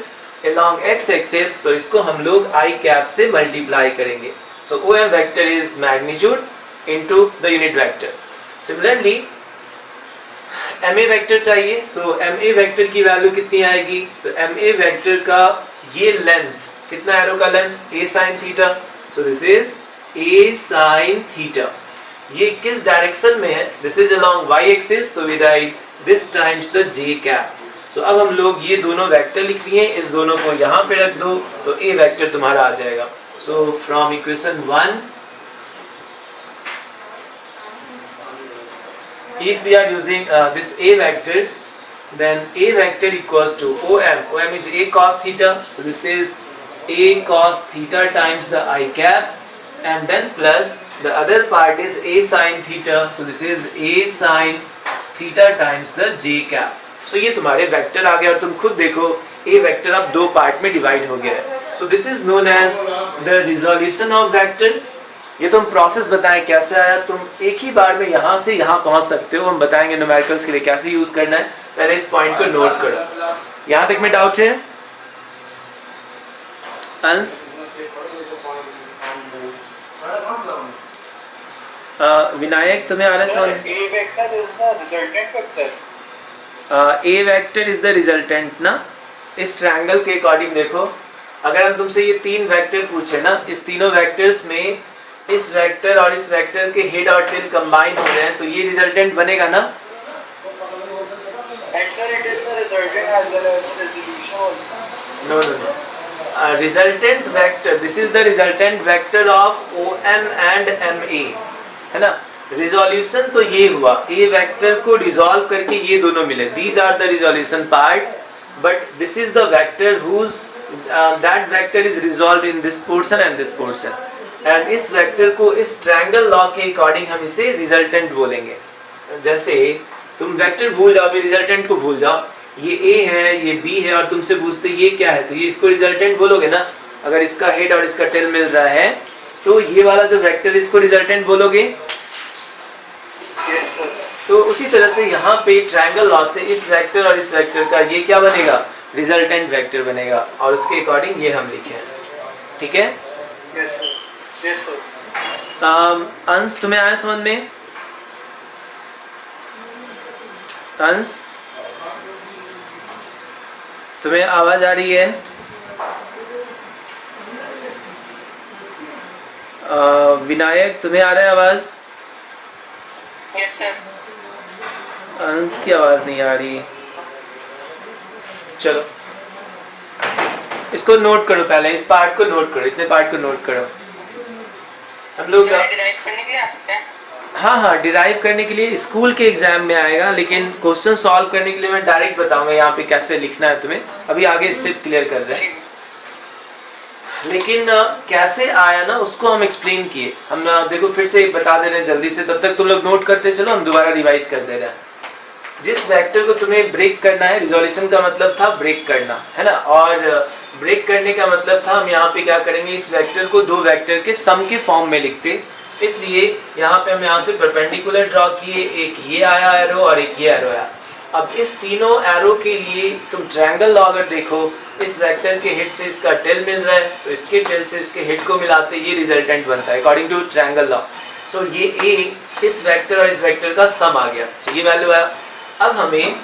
along x एक्सिस, तो इसको हम लोग i कैप से मल्टीप्लाई करेंगे. So OM vector is magnitude into the unit vector. Similarly MA vector चाहिए. सो MA वेक्टर की वैल्यू कितनी आएगी? सो MA वेक्टर का ये लेंथ कितना, एरो का length a sin theta. So this is a sin theta. ये किस डायरेक्शन में है? This is along y axis, so we write this times the j cap. सो अब हम लोग ये दोनों वेक्टर लिख लिए, इस दोनों को यहाँ पे रख दो तो a वेक्टर तुम्हारा आ जाएगा. So from equation 1, if we are using this a vector, then a vector equals to OM. OM is a cos theta, so this is a cos theta times the I cap, and then plus the other part is a sin theta, so this is a sin theta times the j cap. So ये तुम्हारे वेक्टर आ गया और तुम खुद देखो a वेक्टर अब दो पार्ट में डिवाइड हो गया है. So this is known as the resolution of vector. ये तुम प्रोसेस बताएं कैसे आया. तुम एक ही बार में यहाँ से यहाँ पहुँच सकते हो. हम बताएंगे न्यूमेरिकल्स के लिए कैसे यूज करना है. पहले इस पॉइंट को नोट करो. यहाँ तक में डाउट है अंश? विनायक तुम्हें आ रहा है समझ? A vector is the resultant vector. A vector is the resultant ना. इस ट्रायंगल के अकॉर्डिंग देखो, अगर हम तुमसे ये तीन वेक्टर पूछे ना, इस तीनों वेक्टर्स में इस वेक्टर और इस वेक्टर के हेड और टेल कंबाइन हो रहे हैं तो ये रिजल्टेंट बनेगा ना. And sir, it is the resultant as well as the resolution also. No. Resultant vector. This is the resultant vector of OM and MA, है ना. रिजोल्यूशन तो ये हुआ, ए वेक्टर को रिजॉल्व करके ये दोनों मिले. These are the resolution part, but this is the vector whose that vector is resolved in this portion and this portion. And इस वेक्टर को इस ट्रायंगल लॉ के अकॉर्डिंग हम इसे रिजल्टेंट बोलेंगे. जैसे तुम वेक्टर भूल जाओ, अभी रिजल्टेंट को भूल जाओ. ये ए है, ये बी है और तुमसे पूछते ये क्या है, तो ये इसको रिजल्टेंट बोलोगे ना. अगर इसका हेड और इसका टेल मिल रहा है तो ये वाला जो वेक्टर इसको रिजल्टेंट बोलोगे. Yes sir. तो उसी तरह से यहाँ पे ट्रायंगल लॉ से इस वेक्टर और इस वेक्टर का ये क्या बनेगा? रिजल्टेंट वेक्टर बनेगा और उसके अकॉर्डिंग ये हम लिखे. ठीक है. Yes sir. Yes sir. अंश तुम्हें आया समझ में? अंश तुम्हें आवाज आ रही है? विनायक तुम्हें आ रहा है आवाज? Yes sir. अंश की आवाज नहीं आ रही. चलो इसको नोट करो, पहले इस पार्ट को नोट करो, इतने पार्ट को नोट करो. हम लोग Sir, derive करने के लिए आ सकते हैं? हाँ डिराइव करने के लिए स्कूल के एग्जाम में आएगा, लेकिन क्वेश्चन सॉल्व करने के लिए मैं डायरेक्ट बताऊंगा यहाँ पे कैसे लिखना है तुम्हें. अभी आगे स्टेप क्लियर कर रहे हैं, लेकिन कैसे आया ना उसको हम एक्सप्लेन किए. हम देखो फिर से बता दे रहे हैं जल्दी से, तब तक तुम लोग नोट करते चलो, हम दोबारा रिवाइज कर दे रहे हैं. जिस वेक्टर को तुम्हें ब्रेक करना है, रिजोल्यूशन का मतलब था ब्रेक करना, है ना. और ब्रेक करने का मतलब था हम यहाँ पे क्या करेंगे, इस वेक्टर को दो वेक्टर के सम के फॉर्म में लिखते. इसलिए यहाँ पे हम यहाँ से परपेंडिकुलर ड्रॉ किए, एक ये आया एरो और एक ये एरो आया. अब इस तीनों एरो के लिए तुम ट्रायंगल लॉ अगर देखो, इस वेक्टर के हेड से इसका टेल मिल रहा है तो इसके टेल से इसके हेड को मिलाते ये रिजल्टेंट बनता है अकॉर्डिंग टू ट्रायंगल लॉ. सो ये ए इस वेक्टर और इस वेक्टर का सम आ गया. सो ये वैल्यू आया. अब हमें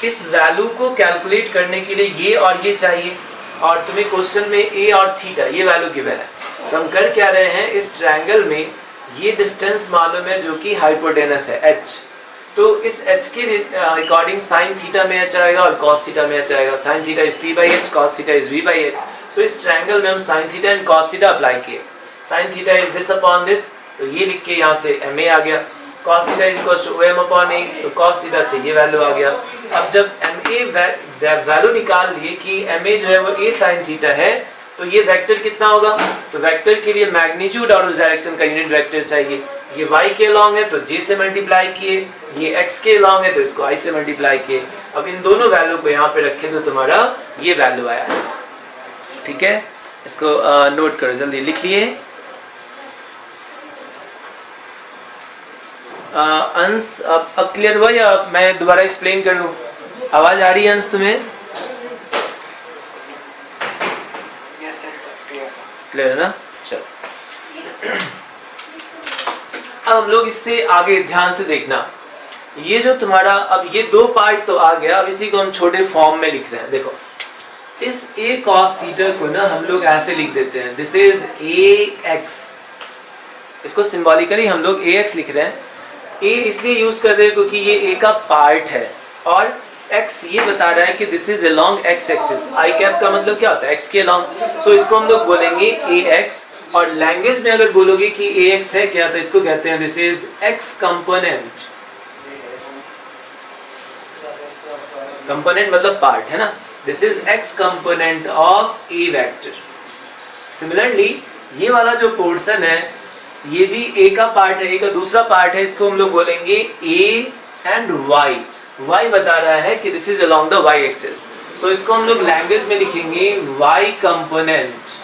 इस वैल्यू को कैलकुलेट करने के लिए ये और ये चाहिए, और तुम्हें क्वेश्चन में ए और थीटा ये वैल्यू गिवन है. तो हम कर क्या रहे हैं, इस ट्रायंगल में ये डिस्टेंस मालूम है जो कि हाइपोटेनस है h. तो इस h के अकॉर्डिंग साइन थीटा में h आएगा और cos थीटा में h आएगा. Sine theta is p by h, cos theta is v by h. So इस ट्रायंगल में हम sine theta and cos theta apply किए. Sine theta is this upon this, तो ये लिख के यहाँ से ma आ गया. cos theta is equal to om upon a, so cos theta से ये वैल्यू आ गया. अब जब ma वैल्यू निकाल लिए कि ma जो है वो a sin थीटा है, तो ये वेक्टर कितना होगा? तो वेक्टर के लिए मैग्नीट्यूड और उस डायरेक्शन का यूनिट वेक्टर चाहिए. ये y के लॉन्ग है तो j से मल्टीप्लाई किए, ये x के लॉन्ग है तो इसको i से मल्टीप्लाई किए. अब इन दोनों वैल्यू को यहाँ पे रखे तो तुम्हारा ये वैल्यू आया है. ठीक है, इसको नोट करो, जल्दी लिख लिए. अंश अब क्लियर हुआ या मैं दोबारा एक्सप्लेन करूं? आवाज आ रही है अंश तुम्हें? क्लियर है ना? चलो अब हम लोग इससे आगे ध्यान से देखना. ये जो तुम्हारा अब ये दो पार्ट तो आ गया, अब इसी को हम छोटे फॉर्म में लिख रहे हैं. देखो इस a cos थीटा को ना हम लोग ऐसे लिख देते हैं, दिस इज ax. इसको सिंबॉलिकली हम लोग ax लिख रहे हैं. a इसलिए यूज कर रहे हैं क्योंकि ये a का पार्ट है और x ये बता रहा है कि this is along x axis. i cap का मतलब क्या होता है? x के अलोंग. सो इसको हम लोग बोलेंगे ax. और लैंग्वेज में अगर बोलोगे कि ax है क्या, तो इसको कहते हैं this is x component. Component मतलब पार्ट है ना. This is x component of a vector. Similarly ये वाला जो पोर्शन है ये भी a का पार्ट है, a का दूसरा पार्ट है. इसको हम लोग बोलेंगे a एंड y. y बता रहा है कि this is along the y axis. So इसको हम लोग लैंग्वेज में लिखेंगे y component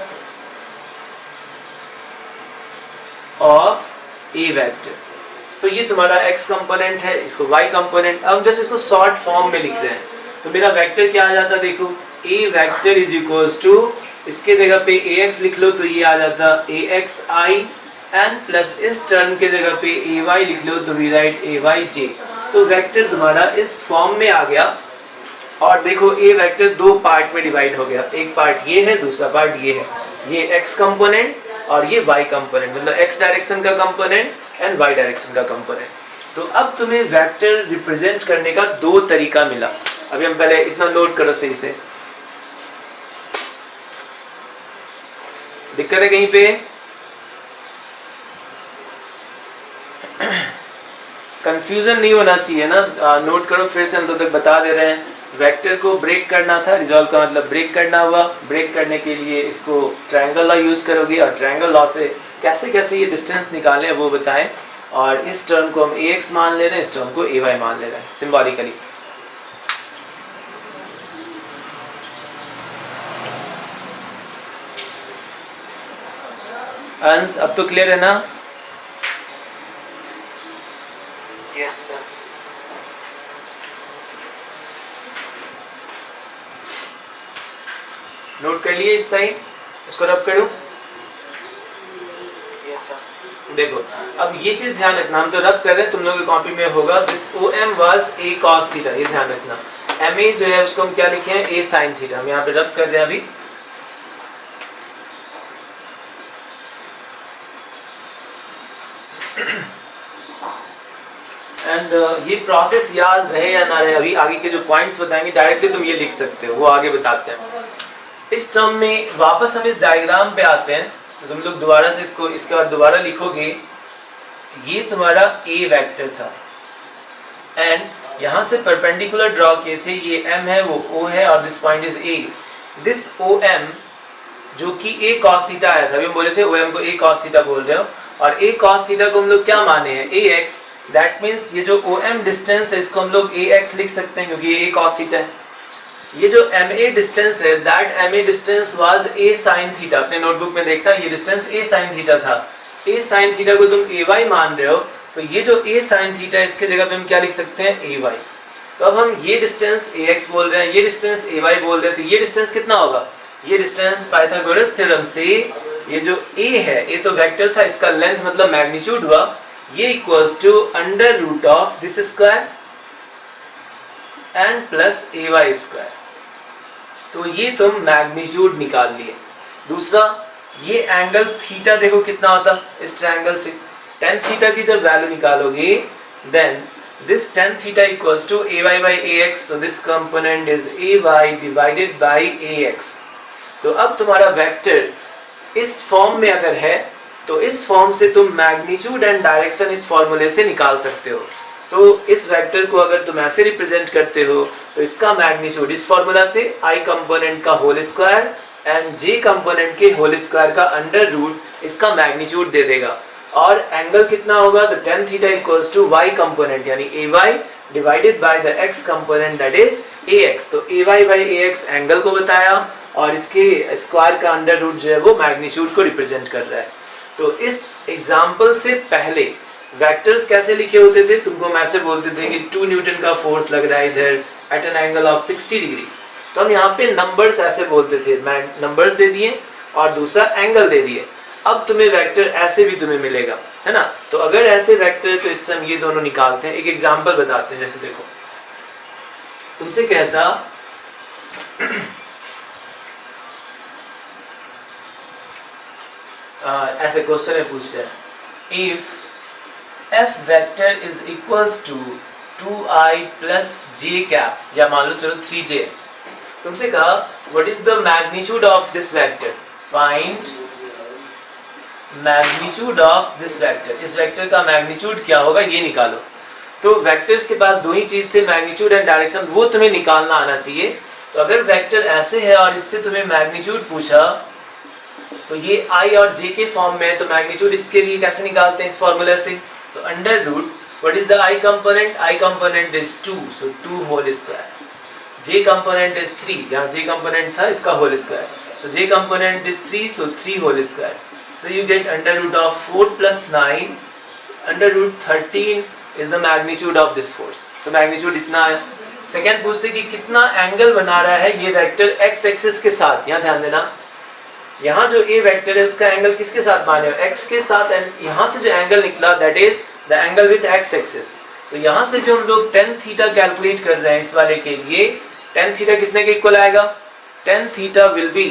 of a vector. So ये तुम्हारा x कंपोनेंट है, इसको y कंपोनेंट. अब जैसे इसको शॉर्ट फॉर्म में लिख रहे हैं तो मेरा वेक्टर क्या आ जाता? देखो a vector is equals to, इसके जगह पे ax लिख लो तो ये आ जाता axi एंड प्लस इस टर्म के जगह पे ay लिख लो तो वी राइट ayj. सो वेक्टर तुम्हारा इस फॉर्म में आ गया. और देखो a वेक्टर दो पार्ट में डिवाइड हो गया. एक पार्ट ये है, दूसरा पार्ट ये है. ये x कंपोनेंट और ये y कंपोनेंट, मतलब x डायरेक्शन का कंपोनेंट एंड y डायरेक्शन का कंपोनेंट. तो अब तुम्हें वेक्टर रिप्रेजेंट करने का दो तरीका मिला. अभी हम पहले इतना नोट करो सही से. दिक्कत है कहीं पे? कंफ्यूजन नहीं होना चाहिए ना. नोट करो, फिर से हम तो तक बता दे रहे हैं. वेक्टर को ब्रेक करना था, रिजॉल्व का मतलब ब्रेक करना हुआ. ब्रेक करने के लिए इसको ट्रायंगल लॉ यूज करोगे और ट्रायंगल लॉ से कैसे कैसे ये डिस्टेंस निकालें वो बताएं. और इस टर्म को हम ax मान ले रहे हैं, इस टर्म को ay मान ले रहे हैं सिंबॉलिकली. अंश अब तो क्लियर है ना? Yes sir. नोट कर लिए इस साइड, इसको रब करूं. Yes sir. देखो अब ये चीज ध्यान रखना, हम तो रब कर रहे हैं, तुम लोगों की कॉपी में होगा this om was a cos theta. ये ध्यान रखना. ma जो है उसको हम क्या लिखे हैं? a sin theta. हम यहाँ पे रब कर रहे हैं अभी. एंड ये प्रोसेस याद रहे या ना रहे, अभी आगे के जो पॉइंट्स बताएंगे डायरेक्टली तुम ये लिख सकते हो, वो आगे बताते हैं. इस टर्म में वापस हम इस डायग्राम पे आते हैं. तो तुम लोग दोबारा से इसको इसके बाद दोबारा लिखोगे. ये तुम्हारा a वेक्टर था एंड यहाँ से परपेंडिकुलर ड्रॉ किए थे. ये m है, वो o है और this point is a. This om जो कि a cos थीटा आया था, अभी हम बोले थे om को a cos थीटा बोल रहे हो. और a cos थीटा को हम लोग क्या माने हैं? ax. दैट मीन्स ये जो om डिस्टेंस है इसको हम लोग ax लिख सकते हैं क्योंकि ये a cos थीटा है. ये जो ma डिस्टेंस है, that ma distance was a sin theta. अपने नोटबुक में देखना, ये डिस्टेंस a sin थीटा था. a sin थीटा को तुम ay मान रहे हो तो ये जो a sin थीटा इसके जगह पे हम क्या लिख सकते हैं? ay. तो अब हम ये डिस्टेंस ax बोल रहे हैं, ये डिस्टेंस ay बोल रहे हैं. तो ये डिस्टेंस कितना होगा? ये डिस्टेंस पाइथागोरस थ्योरम से ये जो a है, a तो वेक्टर था, इसका लेंथ मतलब मैग्नीट्यूड हुआ, ये equals to under root of this square and plus ay square. तो ये तुम मैग्नीट्यूड निकाल लिए. दूसरा ये एंगल थीटा देखो कितना होता इस ट्रायंगल से. tan थीटा की जब वैल्यू निकालोगे then this tan theta equals to ay by ax, so this component is ay divided by ax. तो अब तुम्हारा वेक्टर इस फॉर्म में अगर है तो इस फॉर्म से तुम मैग्नीट्यूड एंड डायरेक्शन इस फॉर्मूले से निकाल सकते हो। तो इस वेक्टर को अगर तुम ऐसे रिप्रेजेंट करते हो तो इसका मैग्नीट्यूड इस फॉर्मूला से i कंपोनेंट का whole square and j component के होल स्क्वायर का अंडर रूट इसका मैग्नीट्यूड दे देगा। और एंगल कितना होगा, तो tan theta equals to y component यानी ay divided by the x component that is ax। तो ay बाय ax एंगल को बताया और इसके स्क्वायर का अंडर रूट जो है वो मैग्नीट्यूड को रिप्रेजेंट कर रहा है। तो इस एग्जांपल से पहले वेक्टर्स कैसे लिखे होते थे, तुमको हम ऐसे बोलते थे कि 2 न्यूटन का फोर्स लग रहा है इधर at an angle of 60 degree. तो हम यहाँ पे नंबर्स ऐसे बोलते थे, नंबर्स दे दिए और दूसरा एंगल दे दिए। अब तुम्हें वेक्टर ऐसे भी तुम्हें मिलेगा, है ना। तो अगर ऐसे वेक्टर तो इससे हम ये दोनों निकालते हैं। एक एग्जांपल बताते हैं, जैसे देखो तुमसे कहता ऐसे क्वेश्चन में पूछते हैं if f vector is equals to 2i plus j cap, या मान लो चलो 3j। तुमसे कहा what is the magnitude of this vector, find magnitude of this vector. इस वेक्टर का मैग्नीट्यूड क्या होगा ये निकालो। तो वेक्टर्स के पास दो ही चीज थे, मैग्नीट्यूड एंड डायरेक्शन, वो तुम्हें निकालना आना चाहिए। तो अगर वेक्टर ऐसे है और इससे तुम्हें मैग्नीट्यूड पूछा तो ये i और j के फॉर्म में है, तो मैग्नीट्यूड इसके लिए कैसे निकालते हैं, इस फॉर्मूला से। So under root what is the i component is 2, so 2 whole square. j component is 3, यहाँ j कंपोनेंट था इसका whole square, so j component is 3, so 3 whole square. So you get under root of 4 plus 9, under root 13 is the magnitude of this force. So magnitude इतना है। सेकेंड पूछते कि कितना एंगल बना रहा है ये वेक्टर x एक्सिस के साथ। यहाँ ध्यान देना, यहाँ जो a वेक्टर है उसका एंगल किसके साथ माने हो, x के साथ। एंड यहाँ से जो एंगल निकला that is the angle with x axis. तो यहाँ से जो हम लोग tan थीटा कैलकुलेट कर रहे हैं इस वाले के लिए, tan थीटा कितने के इक्वल आएगा, tan theta will be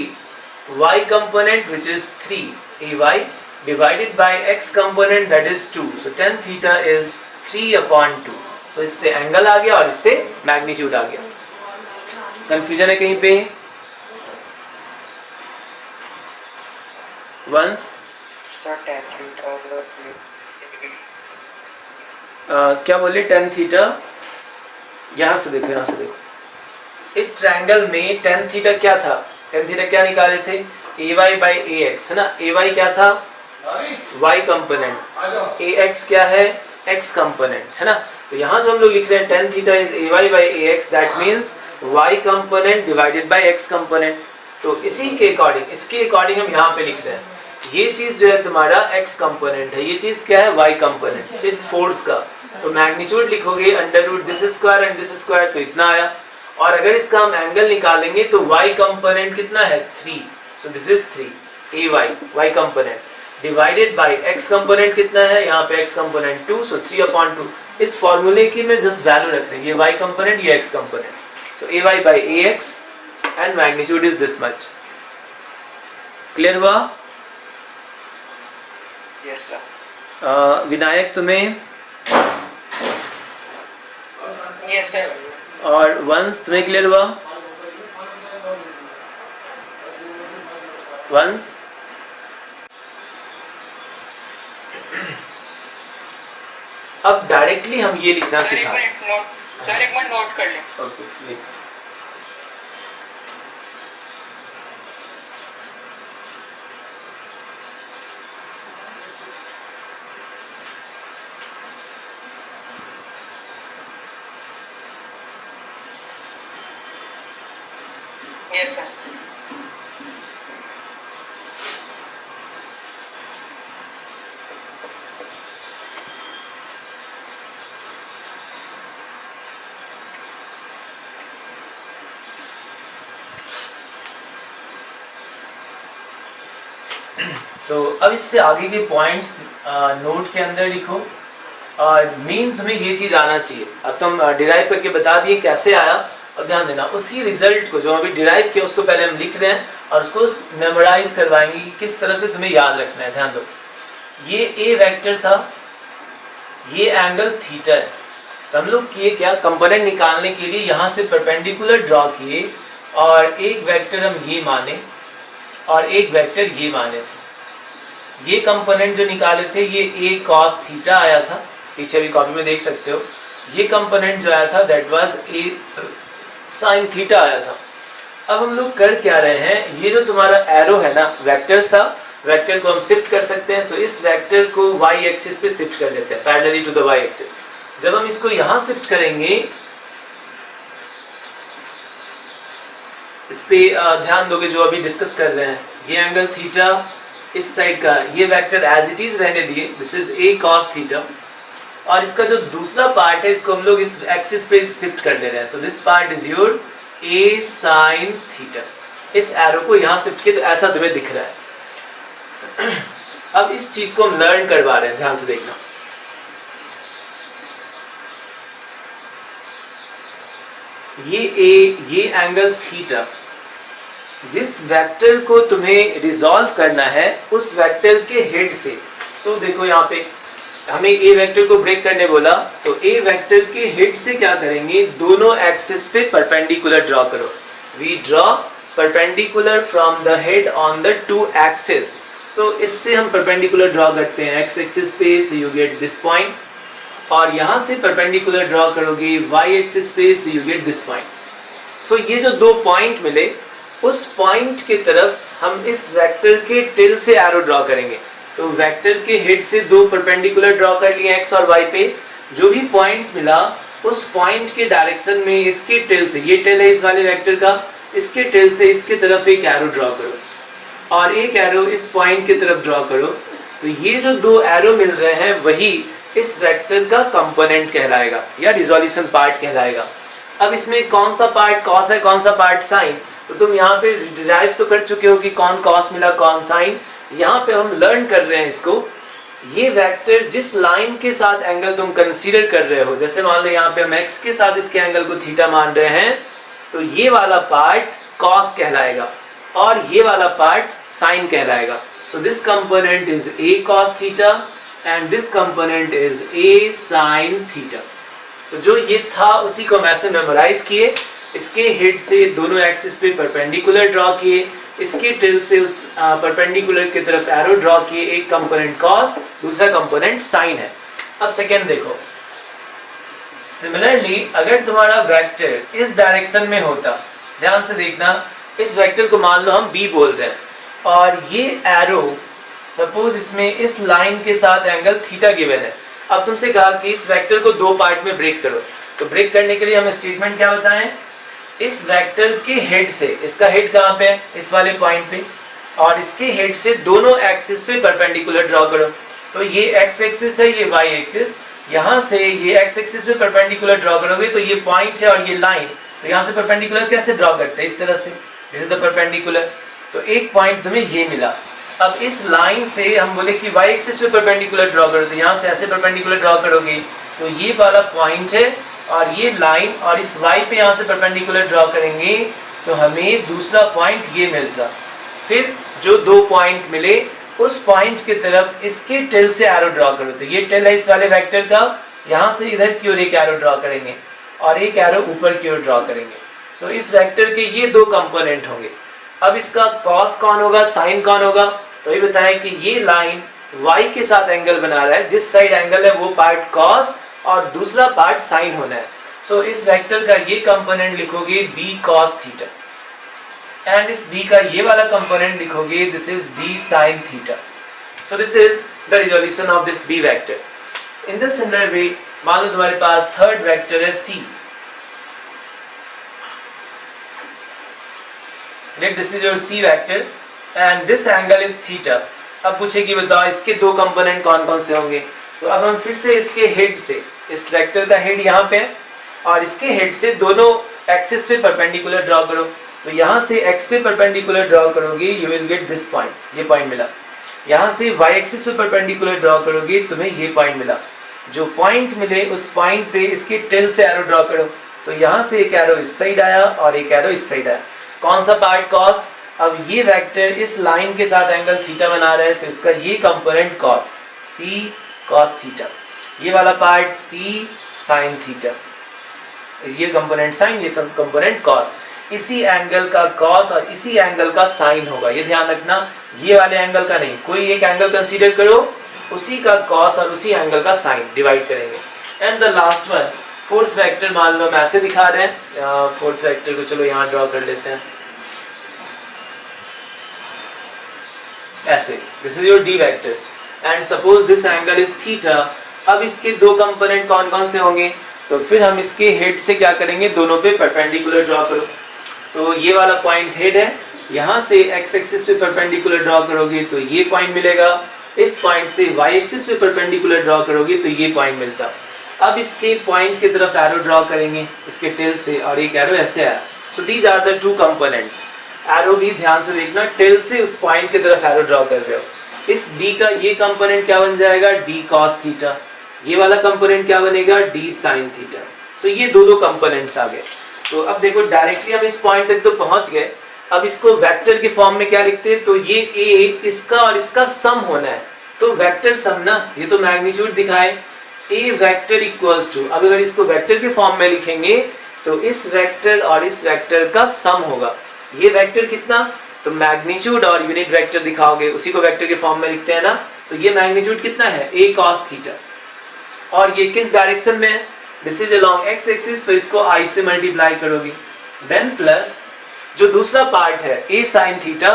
y component which is 3ay divided by x component that is 2, so tan theta is 3/2। so इससे एंगल आ गया और इससे मैग्नीट्यूड आ गया। कंफ्यूजन है कहीं पे? वंस क्या बोले, tan थीटा, यहाँ से देखो, यहाँ से देखो, इस ट्रायंगल में tan थीटा क्या था, tan थीटा क्या निकाले थे, ay by ax, है ना। ay क्या था, y कंपोनेंट, ax क्या है, x कंपोनेंट, है ना। तो यहाँ जो हम लोग लिख रहे हैं tan theta is ay by ax, that means y component divided by x component. तो इसी के अकॉर्डिंग, इसके अकॉर्डिंग हम यहाँ पे लिख रहे हैं ये चीज जो है तुम्हारा x कंपोनेंट है, ये चीज क्या है, y कंपोनेंट इस फोर्स का। तो मैग्नीट्यूड लिखोगे under root this square and this square, तो इतना आया। और अगर इसका हम एंगल निकालेंगे तो y कंपोनेंट कितना है, 3, सो this is 3 ay y component divided by x component कितना है, यहाँ पे x कंपोनेंट 2, सो 3/2। इस फॉर्मूले की मैं जस्ट वैल्यू रख रही हूँ, ये y कंपोनेंट, ये x component. So ay by ax and magnitude is this much. Clear हुआ? Yes sir. विनायक तुम्हें? Yes sir. और वंश तुम्हें क्लियर हुआ? वंश अब डायरेक्टली हम ये लिखना सिखा। सर एक मिनट नोट कर लें। Okay, yes sir. तो अब इससे आगे के पॉइंट्स नोट के अंदर लिखो और मेन तुम्हें ये चीज आना चाहिए। अब तुम डिराइव करके बता दिए कैसे आया, अब ध्यान देना उसी रिजल्ट को जो अभी डिराइव किया उसको पहले हम लिख रहे हैं और उसको मेमोराइज करवाएंगे कि किस तरह से तुम्हें याद रखना है। ध्यान दो, ये ए वेक्टर था, ये एंगल थीटा है, तो हम लोग किए क्या, कंपोनेंट निकालने के लिए यहाँ से परपेंडिकुलर ड्रॉ किए और एक वेक्टर हम ये माने और एक वेक्टर ये माने थे। ये कंपोनेंट जो निकाले थे ये a cos थीटा आया था, पीछे भी कॉपी में देख सकते हो। ये कंपोनेंट जो आया था that was a sin theta आया था। अब हम लोग कर क्या रहे हैं, ये जो तुम्हारा एरो है ना, वेक्टर्स था, वेक्टर को हम शिफ्ट कर सकते हैं। सो इस वेक्टर को y एक्सिस पे शिफ्ट कर देते हैं parallelly to the y axis. जब हम इसको यहां शिफ्ट करेंगे, इस पे ध्यान दोगे जो अभी डिस्कस कर रहे हैं, ये एंगल थीटा इस साइड का, ये वेक्टर एज इट इज रहने दिए, this is a cos theta, और इसका जो दूसरा पार्ट है इसको हम लोग इस एक्सिस पे शिफ्ट कर दे रहे हैं। So this part is your a sin theta. इस एरो को यहां शिफ्ट किया तो ऐसा तुम्हें दिख रहा है। अब इस चीज को हम लर्न करवा रहे हैं, ध्यान से देखना। ये एंगल थीटा, जिस वेक्टर को तुम्हें रिजॉल्व करना है उस वेक्टर के हेड से, सो देखो यहाँ पे हमें ए वेक्टर को ब्रेक करने बोला, तो ए वेक्टर के हेड से क्या करेंगे, दोनों एक्सिस पे परपेंडिकुलर ड्रॉ करो। We draw perpendicular from the head on the two axis. So इससे हम परपेंडिकुलर ड्रॉ करते हैं एक्स एक्सिस पे, so you get this point, और यहां से परपेंडिकुलर ड्रॉ करोगे वाई एक्सिस पे, so you get this point. So ये जो दो पॉइंट मिले, उस पॉइंट की तरफ हम इस वेक्टर के टिल से एरो ड्रॉ करेंगे। तो वेक्टर के हेड से दो परपेंडिकुलर ड्रॉ कर लिए एक्स और वाई पे, जो भी पॉइंट्स मिला उस पॉइंट के डायरेक्शन में इसके टिल से, ये टिल है इस वाले वेक्टर का, इसके टिल से इसके तरफ एक एरो ड्रॉ करो और एक एरो इस पॉइंट की तरफ ड्रॉ करो। तो ये जो दो एरो मिल रहे हैं वही इस वेक्टर का कंपोनेंट कहलाएगा या रिजोल्यूशन पार्ट कहलाएगा। अब इसमें कौन सा पार्ट कॉस है, कौन सा पार्ट साइन, तो तुम यहाँ पे डिराइव तो कर चुके हो कि कौन कॉस मिला कौन साइन। यहाँ पे हम लर्न कर रहे हैं इसको, ये वेक्टर जिस लाइन के साथ एंगल तुम कंसीडर कर रहे हो, जैसे मान लो यहाँ पे हम एक्स के साथ इसके एंगल को थीटा मान रहे हैं, तो ये वाला पार्ट कॉस कहलाएगा और ये वाला पार्ट साइन कहलाएगा। So this component is a cos theta and this component is a sin theta. तो जो ये था उसी को हम ऐसे मेमोराइज किए, इसके हेड से दोनों एक्सिस पे परपेंडिकुलर ड्रॉ किए, इसके टिल से उस परपेंडिकुलर की तरफ एरो ड्रॉ किए, एक कंपोनेंट कॉस, दूसरा कंपोनेंट साइन है। अब सेकेंड देखो, सिमिलरली अगर तुम्हारा वेक्टर इस डायरेक्शन में होता, ध्यान से देखना, इस वेक्टर को मान लो हम b बोल रहे हैं और ये एरो सपोज इसमें इस लाइन के साथ एंगल थीटा गिवन है। अब तुमसे कहा कि इस वेक्टर को दो पार्ट में ब्रेक करो, तो ब्रेक करने के लिए हम स्टेटमेंट क्या बताएं, इस वेक्टर के हेड से, इसका हेड कहाँ पे है, इस वाले पॉइंट पे, और इसके हेड से दोनों एक्सिस पे परपेंडिकुलर ड्रॉ करो। तो ये एक्स एक्सिस है, ये वाई एक्सिस, यहाँ से ये एक्स एक्सिस पे परपेंडिकुलर ड्रॉ करोगे तो ये पॉइंट है और ये लाइन, तो यहाँ से परपेंडिकुलर कैसे ड्रॉ करते हैं, इस तरह से, दिस इज द परपेंडिकुलर। तो एक पॉइंट तुम्हें ये मिला। अब इस लाइन से हम बोले कि वाई एक्सिस पे परपेंडिकुलर ड्रॉ करो, तो यहाँ से ऐसे परपेंडिकुलर ड्रॉ करोगे तो ये वाला पॉइंट है और ये लाइन, और इस y पे यहाँ से परपेंडिकुलर ड्रॉ करेंगे तो हमें दूसरा पॉइंट ये मिलता। फिर जो दो पॉइंट मिले उस पॉइंट की तरफ इसके टिल से एरो ड्रॉ करो, तो ये टिल है इस वाले वेक्टर का, यहाँ से इधर की ओर एक एरो ड्रॉ करेंगे और एक एरो ऊपर की ओर ड्रॉ करेंगे। सो इस वेक्टर के ये दो कंपोनेंट होंगे। अब इसका कॉस कौन होगा, साइन कौन होगा, तो ये बताएं कि ये लाइन y के साथ एंगल बना रहा है, जिस साइड एंगल है वो पार्ट कॉस और दूसरा पार्ट साइन होना है। सो इस वेक्टर का ये कंपोनेंट लिखोगे b cos थीटा एंड इस b का ये वाला कंपोनेंट लिखोगे this is b sin theta. So this is the resolution of this b vector. In the similar way मान लो तुम्हारे पास थर्ड वेक्टर है c, let this is your c vector and this angle is theta. अब पूछे कि बताओ इसके दो कंपोनेंट कौन कौन से होंगे, तो अब हम फिर से इसके हेड से, इस वेक्टर का हेड यहाँ पे है और इसके हेड से दोनों एक्सिस पे परपेंडिकुलर ड्रॉ करो, तो यहाँ से x पे परपेंडिकुलर ड्रॉ करोगे you will get this point, ये पॉइंट मिला। यहाँ से y एक्सिस पे परपेंडिकुलर ड्रॉ करोगे तुम्हें ये पॉइंट मिला। जो पॉइंट मिले उस पॉइंट पे इसके टिल से एरो ड्रॉ करो, सो यहाँ से एक एरो इस साइड आया और एक एरो इस साइड आया। कौन सा पार्ट कॉस, अब ये वेक्टर इस लाइन के साथ एंगल थीटा बना रहा है, सो इसका ये component cos, c cos theta. ये वाला पार्ट सी साइन थीटा, ये कंपोनेंट साइन, ये सब कंपोनेंट कॉस। इसी एंगल का कॉस और इसी एंगल का साइन होगा, ये ध्यान रखना, ये वाले एंगल का नहीं। कोई एक एंगल कंसीडर करो, उसी का कॉस और उसी एंगल का साइन डिवाइड करेंगे। And the last one, fourth vector मान लो हम ऐसे दिखा रहे हैं, फोर्थ वेक्टर को चलो यहाँ ड्रॉ कर लेते हैं ऐसे, this is your D vector and suppose this angle is theta. अब इसके दो कंपोनेंट कौन कौन से होंगे, तो फिर हम इसके हेड से क्या करेंगे, दोनों पे परपेंडिकुलर ड्रॉ करो। तो ये वाला पॉइंट हेड है, यहाँ से एक्स एक्सिस पे परपेंडिकुलर ड्रॉ करोगे तो ये पॉइंट मिलेगा, इस पॉइंट से वाई एक्सिस पे परपेंडिकुलर ड्रॉ करोगे तो ये पॉइंट मिलता। अब इसके पॉइंट की तरफ एरो ड्रॉ करेंगे इसके टेल से, और एक एरो ऐसे आया। So these are the two components. Arrow भी ध्यान से देखना, टेल से उस पॉइंट की तरफ एरो ड्रॉ कर रहे हो। इस डी का ये कंपोनेंट क्या बन जाएगा, डी कॉस थीटा। ये वाला कंपोनेंट क्या बनेगा, डी साइन थीटा। सो ये दो कंपोनेंट्स आ गए। तो अब देखो डायरेक्टली हम इस पॉइंट तक तो पहुंच गए। अब इसको वेक्टर के फॉर्म में क्या लिखते हैं, तो ये ए इसका और इसका सम होना है, तो वेक्टर सम ना, ये तो मैग्नीट्यूड दिखाए, ए वेक्टर इक्वल्स टू। अब अगर इसको वेक्टर के फॉर्म में लिखेंगे तो इस वेक्टर और इस वेक्टर का सम होगा। ये वेक्टर कितना, तो मैग्नीट्यूड और यूनिट वेक्टर दिखाओगे, उसी को वेक्टर के फॉर्म में लिखते हैं ना। तो ये मैग्नीट्यूड कितना है, a cos थीटा, और ये किस डायरेक्शन में है, this is along x axis, तो इसको i से मल्टीप्लाई करोगे। देन प्लस जो दूसरा पार्ट है a sin थीटा,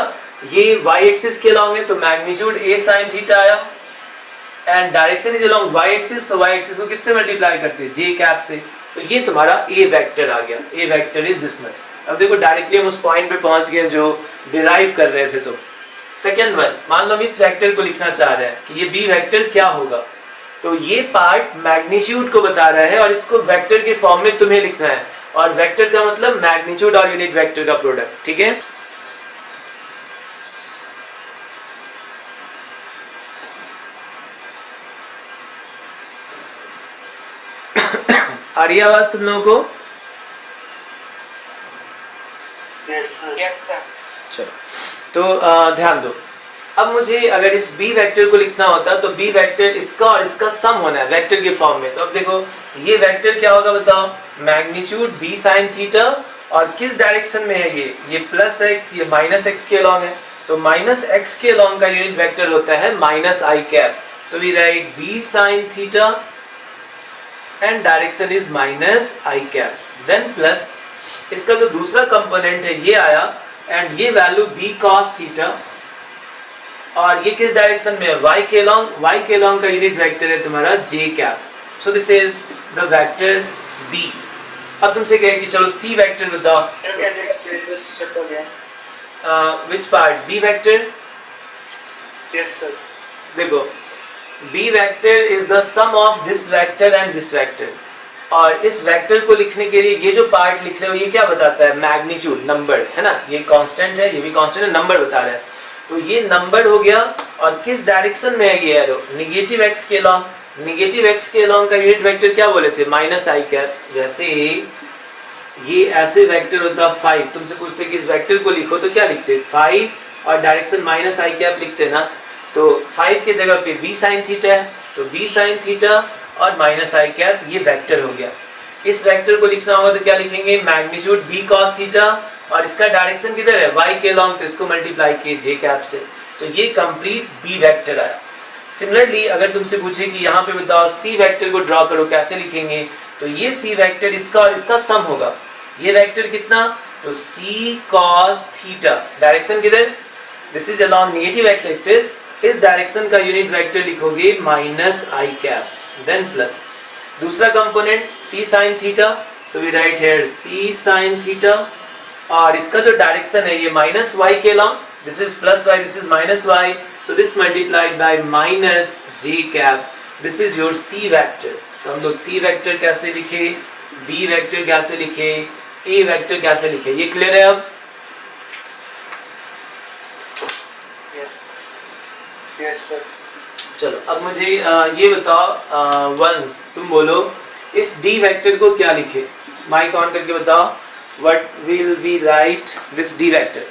ये y एक्सिस के अलोंग है, तो मैग्नीट्यूड a sin थीटा आया, and direction is along y axis, तो y एक्सिस को किससे मल्टीप्लाई करते हैं, j कैप से। तो ये तुम्हारा a वेक्टर आ गया, a vector is this much. अब देखो डायरेक्टली हम उस पॉइंट पे पहुंच गए जो डिराइव कर रहे थे। तो सेकेंड वन, मान लो हम इस वेक्टर को लिखना चाह रहे हैं कि ये बी वेक्टर क्या होगा, तो ये पार्ट मैग्नीट्यूड को बता रहा है और इसको वेक्टर के फॉर्म में तुम्हें लिखना है, और वेक्टर का मतलब मैग्नीट्यूड और यूनिट वेक्टर का प्रोडक्ट, ठीक है। आ रही है आवाज तुम लोगों को? Yes, sir. Yes, sir. चलो, तो ध्यान दो। अब मुझे अगर इस b वेक्टर को लिखना होता तो b वेक्टर इसका और इसका सम होना है वेक्टर के फॉर्म में। तो अब देखो ये वेक्टर क्या होगा बताओ, मैग्नीट्यूड b sin थीटा, और किस डायरेक्शन में है ये प्लस x, ये माइनस x के अलोंग है, तो माइनस x के अलोंग का यूनिट वेक्टर होता है minus i cap. So we write b sin theta and direction is minus i cap. Then plus इसका जो दूसरा कंपोनेंट है ये आया, एंड ये वैल्यू b cos थीटा, और ये किस डायरेक्शन में है, y के अलोंग का यूनिट वेक्टर है तुम्हारा j cap. So this is the vector b। अब तुमसे कहे कि चलो c वेक्टर बताओ, Sir, can you explain this step again? Which part, b vector. Yes, sir. देखो b vector is the sum of this vector and this vector, और इस वेक्टर को लिखने के लिए ये जो पार्ट लिख रहे हो ये क्या बताता है, मैग्नीट्यूड, नंबर है ना, ये कांस्टेंट है, ये भी कांस्टेंट है, नंबर बता रहा है। तो ये नंबर हो गया, और किस डायरेक्शन में है ये एरो, निगेटिव x के अलोंग। निगेटिव x के अलोंग का यूनिट वेक्टर क्या बोले थे, माइनस i कैप। जैसे ये ऐसे वेक्टर होता 5, तुमसे पूछते कि इस वेक्टर को लिखो तो क्या लिखते, 5 और डायरेक्शन माइनस i कैप लिखते ना। तो 5 के जगह पे b sin थीटा है, तो b sin थीटा और माइनस i कैप, ये वेक्टर हो गया। इस वेक्टर को लिखना होगा तो क्या लिखेंगे, मैग्नीट्यूड b cos थीटा, और इसका डायरेक्शन किधर है, y के अलोंग, तो इसको मल्टीप्लाई किए j कैप से। सो ये कंप्लीट b वेक्टर आया। सिमिलरली अगर तुमसे पूछे कि यहाँ पे बताओ c वेक्टर को ड्रॉ करो, कैसे लिखेंगे, तो ये c वेक्टर इसका और इसका सम होगा। ये वेक्टर कितना, तो c cos थीटा, डायरेक्शन किधर, this is along negative x axis, इस डायरेक्शन का यूनिट वेक्टर लिखोगे minus i cap. Then plus दूसरा component c sin theta, so we write here c sin theta, और इसका जो डायरेक्शन है ये माइनस y के along, this is plus y, this is minus y, so this multiplied by minus j cap, this is your c vector. तो हम लोग c वेक्टर कैसे लिखे, b वेक्टर कैसे लिखे, a वेक्टर कैसे लिखे, ये क्लियर है अब? Yes, sir. चलो अब मुझे ये बताओ, वंस तुम बोलो इस d वेक्टर को क्या लिखे, माइक ऑन करके बताओ, what will we write this d vector.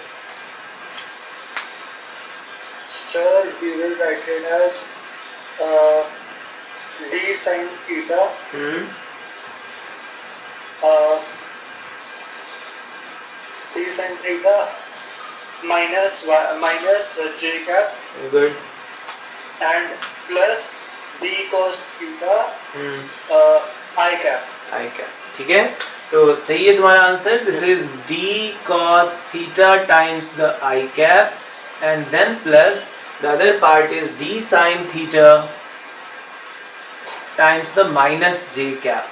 Sir, we will write it as d sin theta d sin theta minus j cap good and plus d cos theta I cap. I cap, ठीक है। तो सही है तुम्हारा answer. This is D cos theta times the I cap and then plus the other part is D sine theta times the minus J cap.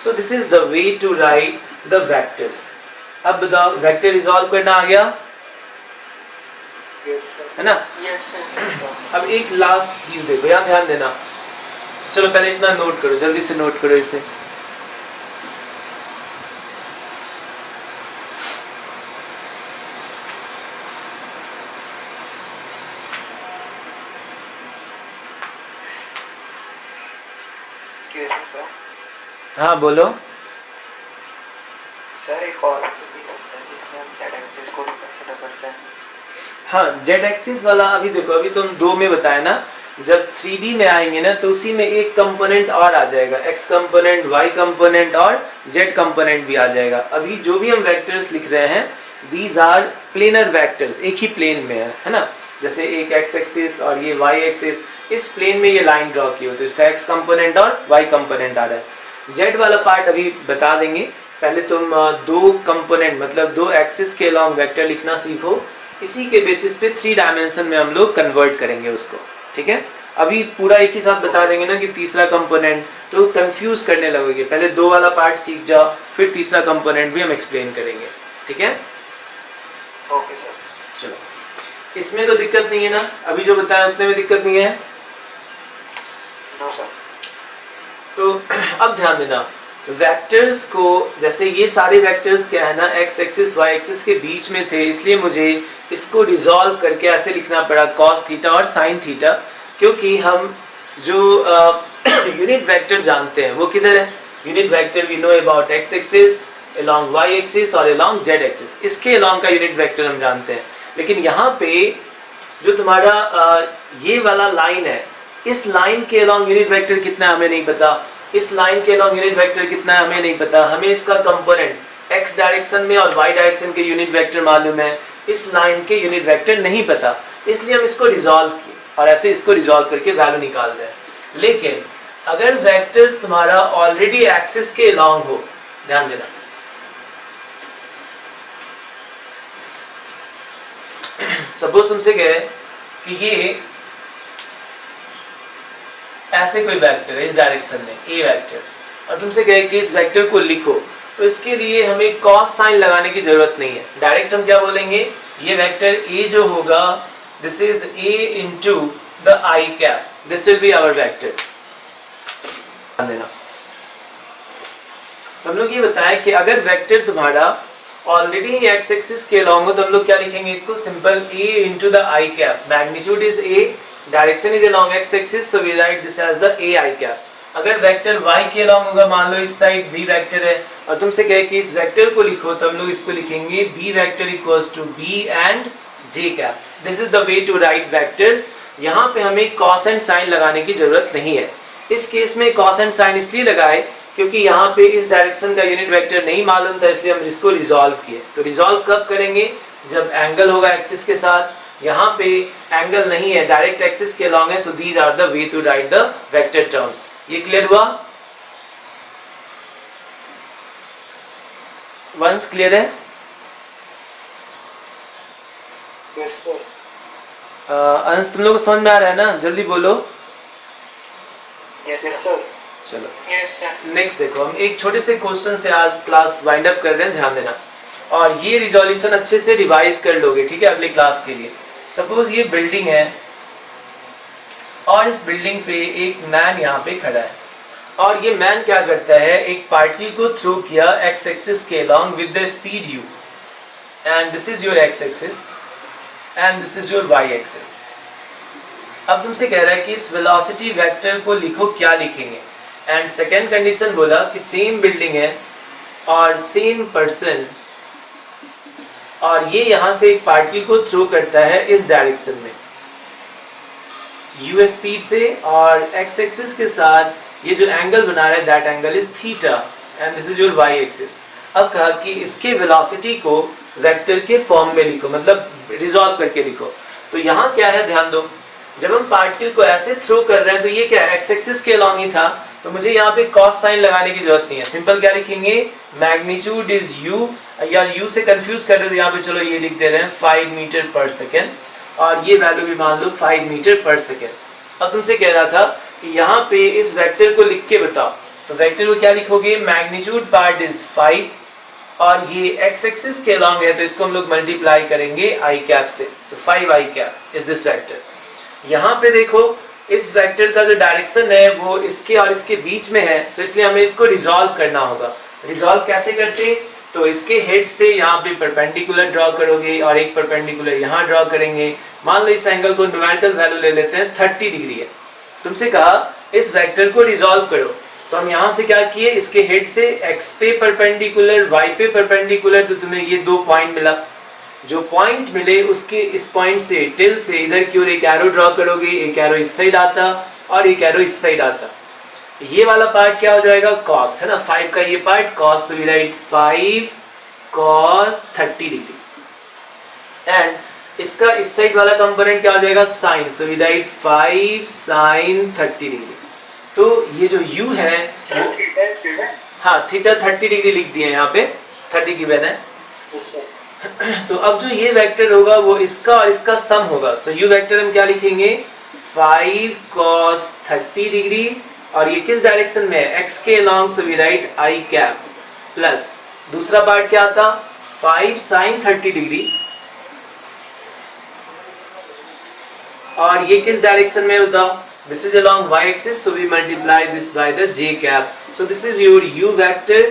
So this is the way to write the vectors. अब बताओ, वेक्टर रिजॉल्व करना आ गया Yes sir. है ना। Yes, sir. अब एक लास्ट चीज देखो, यहाँ ध्यान देना। चलो पहले इतना नोट करो, जल्दी से नोट करो इसे। Excuse me, sir. हाँ बोलो। सर एक और भी चलता है जिसमें हम z एक्सिस को भी कंसीडर करते हैं। हाँ, जेड एक्सिस वाला अभी देखो, अभी तुम दो में बताया ना, जब 3D में आएंगे ना तो उसी में एक कंपोनेंट और आ जाएगा, x कंपोनेंट, y कंपोनेंट और z कंपोनेंट भी आ जाएगा। अभी जो भी हम वेक्टर्स लिख रहे हैं, दीज आर प्लेनर वेक्टर्स, एक ही प्लेन में है ना। जैसे एक x एक्सिस और ये y एक्सिस, इस प्लेन में ये लाइन ड्रॉ की हो तो इसका x कंपोनेंट और y कंपोनेंट आ रहा है। z वाला पार्ट अभी बता देंगे, पहले तुम दो कंपोनेंट मतलब दो एक्सिस के अलॉन्ग वेक्टर लिखना सीखो, इसी के बेसिस पे 3 डायमेंशन में हम लोग कन्वर्ट करेंगे उसको, ठीक है। अभी पूरा एक ही साथ बता देंगे ना कि तीसरा कंपोनेंट, तो कंफ्यूज करने लगोगे। पहले दो वाला पार्ट सीख जाओ, फिर तीसरा कंपोनेंट भी हम एक्सप्लेन करेंगे, ठीक है। Okay sir. चलो, इसमें तो दिक्कत नहीं है ना, अभी जो बताया उतने में दिक्कत नहीं है। No sir. तो अब ध्यान देना, वेक्टर्स को, जैसे ये सारे वेक्टर्स क्या है ना, x एक्सिस y एक्सिस के बीच में थे, इसलिए मुझे इसको रिजॉल्व करके ऐसे लिखना पड़ा cos थीटा और sin थीटा, क्योंकि हम जो यूनिट वेक्टर जानते हैं वो किधर है। Unit vector we know about x axis along y axis और along z एक्सिस, इसके along का यूनिट वेक्टर हम जानते हैं। लेकिन यहाँ पे जो तुम्हारा ये वाला लाइन है, इस लाइन के along यूनिट वेक्टर कितना है हमें नहीं पता, इस लाइन के अलॉन्ग यूनिट वेक्टर कितना है हमें नहीं पता। हमें इसका कंपोनेंट x डायरेक्शन में और y डायरेक्शन के यूनिट वेक्टर मालूम है, इस लाइन के यूनिट वेक्टर नहीं पता, इसलिए हम इसको रिजॉल्व किए और ऐसे इसको रिजॉल्व करके वैल्यू निकाल रहे हैं। लेकिन अगर वेक्टर्स तुम्हारा ऑलरेडी एक्सिस के अलॉन्ग हो, ध्यान देना, सपोज तुमसे कहे कि ये ऐसे कोई वेक्टर है इस डायरेक्शन में, ए वेक्टर, और तुमसे कहे कि इस वेक्टर को लिखो, तो इसके लिए हमें कॉस साइन लगाने की जरूरत नहीं है। डायरेक्ट हम क्या बोलेंगे, ये वेक्टर ए जो होगा, this is A into the I cap, this will be our vector. ध्यान देना, हम लोग ये बताया कि अगर वेक्टर तुम्हारा ऑलरेडी एक्स एक्सिस के अलॉन्ग हो तो हम लोग क्या लिखेंगे इसको, simple A into the I cap, magnitude is a, direction is along x axis, so we write this as the ai cap। अगर वेक्टर y के along होगा, मान लो इस साइड b वेक्टर है और तुमसे कहे कि इस वेक्टर को लिखो, तो हम लोग इसको लिखेंगे b vector equals to b and j cap. This is the way to write vectors. यहाँ पे हमें cos एंड साइन लगाने की जरूरत नहीं है। इस केस में cos एंड साइन इसलिए लगाए क्योंकि यहाँ पे इस डायरेक्शन का यूनिट वेक्टर नहीं मालूम था, इसलिए हम इसको रिजॉल्व किए। तो रिजॉल्व कब करेंगे, जब एंगल होगा एक्सिस के साथ। यहाँ पे एंगल नहीं है, डायरेक्ट एक्सिस के अलॉन्ग है, so these are the way to write the vector terms. ये क्लियर हुआ? वंस क्लियर है? Yes sir. अंश तुम लोग को समझ में आ रहा है ना, जल्दी बोलो। Yes Yes sir. sir. चलो यस सर। नेक्स्ट देखो, हम एक छोटे से क्वेश्चन से आज क्लास वाइंड अप कर रहे हैं, ध्यान देना, और ये रिजोल्यूशन अच्छे से रिवाइज कर लोगे, ठीक है, अगले क्लास के लिए। सपोज ये बिल्डिंग है और इस बिल्डिंग पे एक मैन यहाँ पे खड़ा है, और ये मैन क्या करता है, एक पार्टिकल को थ्रो किया एक्स एक्सिस के along with the speed u, and this is your X axis and this is your Y axis. अब तुमसे कह रहा है कि इस वेलोसिटी वेक्टर को लिखो, क्या लिखेंगे, एंड सेकेंड कंडीशन बोला कि सेम बिल्डिंग है और सेम पर्सन, और ये यहाँ से एक पार्टिकल को थ्रो करता है इस डायरेक्शन में। u स्पीड से और x एक्सिस के साथ ये जो एंगल बना रहा है that angle is theta and this is your y axis. अब कहा कि इसके वेलोसिटी को वेक्टर के फॉर्म में लिखो, मतलब रिजॉल्व करके लिखो। तो यहाँ क्या है ध्यान दो, जब हम पार्टिकल को ऐसे थ्रो कर रहे हैं तो ये क्या है x एक्सिस के अलॉन्ग ही था, तो मुझे यहाँ पे cos साइन लगाने की जरूरत नहीं है। सिंपल क्या लिखेंगे, मैग्नीट्यूड इज u, या u से कंफ्यूज कर रहे हो तो यहाँ पे चलो ये लिख दे रहे हैं 5 मीटर पर सेकेंड और ये वैल्यू भी मान लो 5 मीटर पर सेकेंड। अब तुमसे कह रहा था कि यहाँ पे इस वेक्टर को लिख के बताओ, तो वेक्टर को क्या लिखोगे, मैग्नीट्यूड पार्ट इज 5 और ये x एक्सिस के अलॉन्ग है तो इसको हम लोग मल्टीप्लाई करेंगे i कैप से, सो 5i cap is this vector. यहाँ पे देखो इस वेक्टर का जो डायरेक्शन है वो इसके और इसके बीच में है, तो इसलिए हमें इसको रिजॉल्व करना होगा। रिजॉल्व कैसे करते, तो इसके हेड से यहाँ पे परपेंडिकुलर ड्रॉ करोगे और एक परपेंडिकुलर यहाँ ड्रॉ करेंगे। मान लो इस एंगल को न्यूमेरिकल वैल्यू ले लेते हैं 30 डिग्री है, तुमसे कहा इस वेक्टर को रिजॉल्व करो, तो हम यहाँ से क्या किए, इसके हेड से x पे परपेंडिकुलर y पे परपेंडिकुलर, तो तुम्हें ये 2 पॉइंट मिला। जो पॉइंट मिले उसके इस पॉइंट से टिल से इधर की ओर एक एरो ड्रॉ करोगे, एक एरो इस साइड आता और एक एरो इस साइड आता। ये वाला पार्ट क्या हो जाएगा, cos है ना, 5 का ये पार्ट cos, तो we write 5 cos 30 degree and इसका इस साइड वाला कंपोनेंट क्या हो जाएगा, sin, so we write 5 sin 30 degree. तो ये जो u है, हाँ थीटा 30 डिग्री लिख दिए यहाँ पे, 30 गिवन है। तो अब जो ये वेक्टर होगा वो इसका और इसका सम होगा, सो यू वेक्टर हम क्या लिखेंगे, 5 cos 30 डिग्री और ये किस डायरेक्शन में है, x के along, so we write i cap plus दूसरा पार्ट क्या आता, 5 sin 30 डिग्री और ये किस डायरेक्शन में होता, this is along y axis, so we multiply this by the j cap, so this is your u vector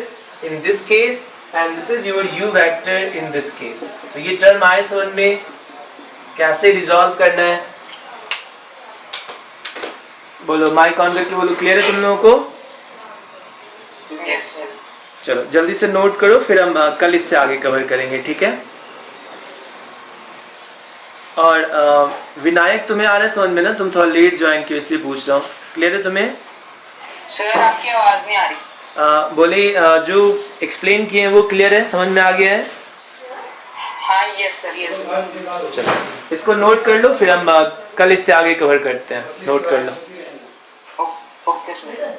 in this case and this is your u vector in this case। so ये टर्म आए समझ में, कैसे रिजॉल्व करना है, बोलो माइक ऑन करके बोलो, क्लियर है तुम लोगों को? Yes sir. चलो जल्दी से नोट करो, फिर हम कल इससे आगे कवर करेंगे, ठीक है? और विनायक तुम्हें आ रहा है समझ में ना, तुम थोड़ा लेट ज्वाइन किए इसलिए पूछ रहा हूँ, क्लियर है तुम्हें? सर आपकी आवाज नहीं आ रही। बोले जो एक्सप्लेन किए हैं वो क्लियर है, समझ में आ गया है? हाँ यस सर, यस सर। चलो इसको नोट कर लो, फिर हम कल इससे आगे कवर करते हैं, नोट कर लो। Okay sir.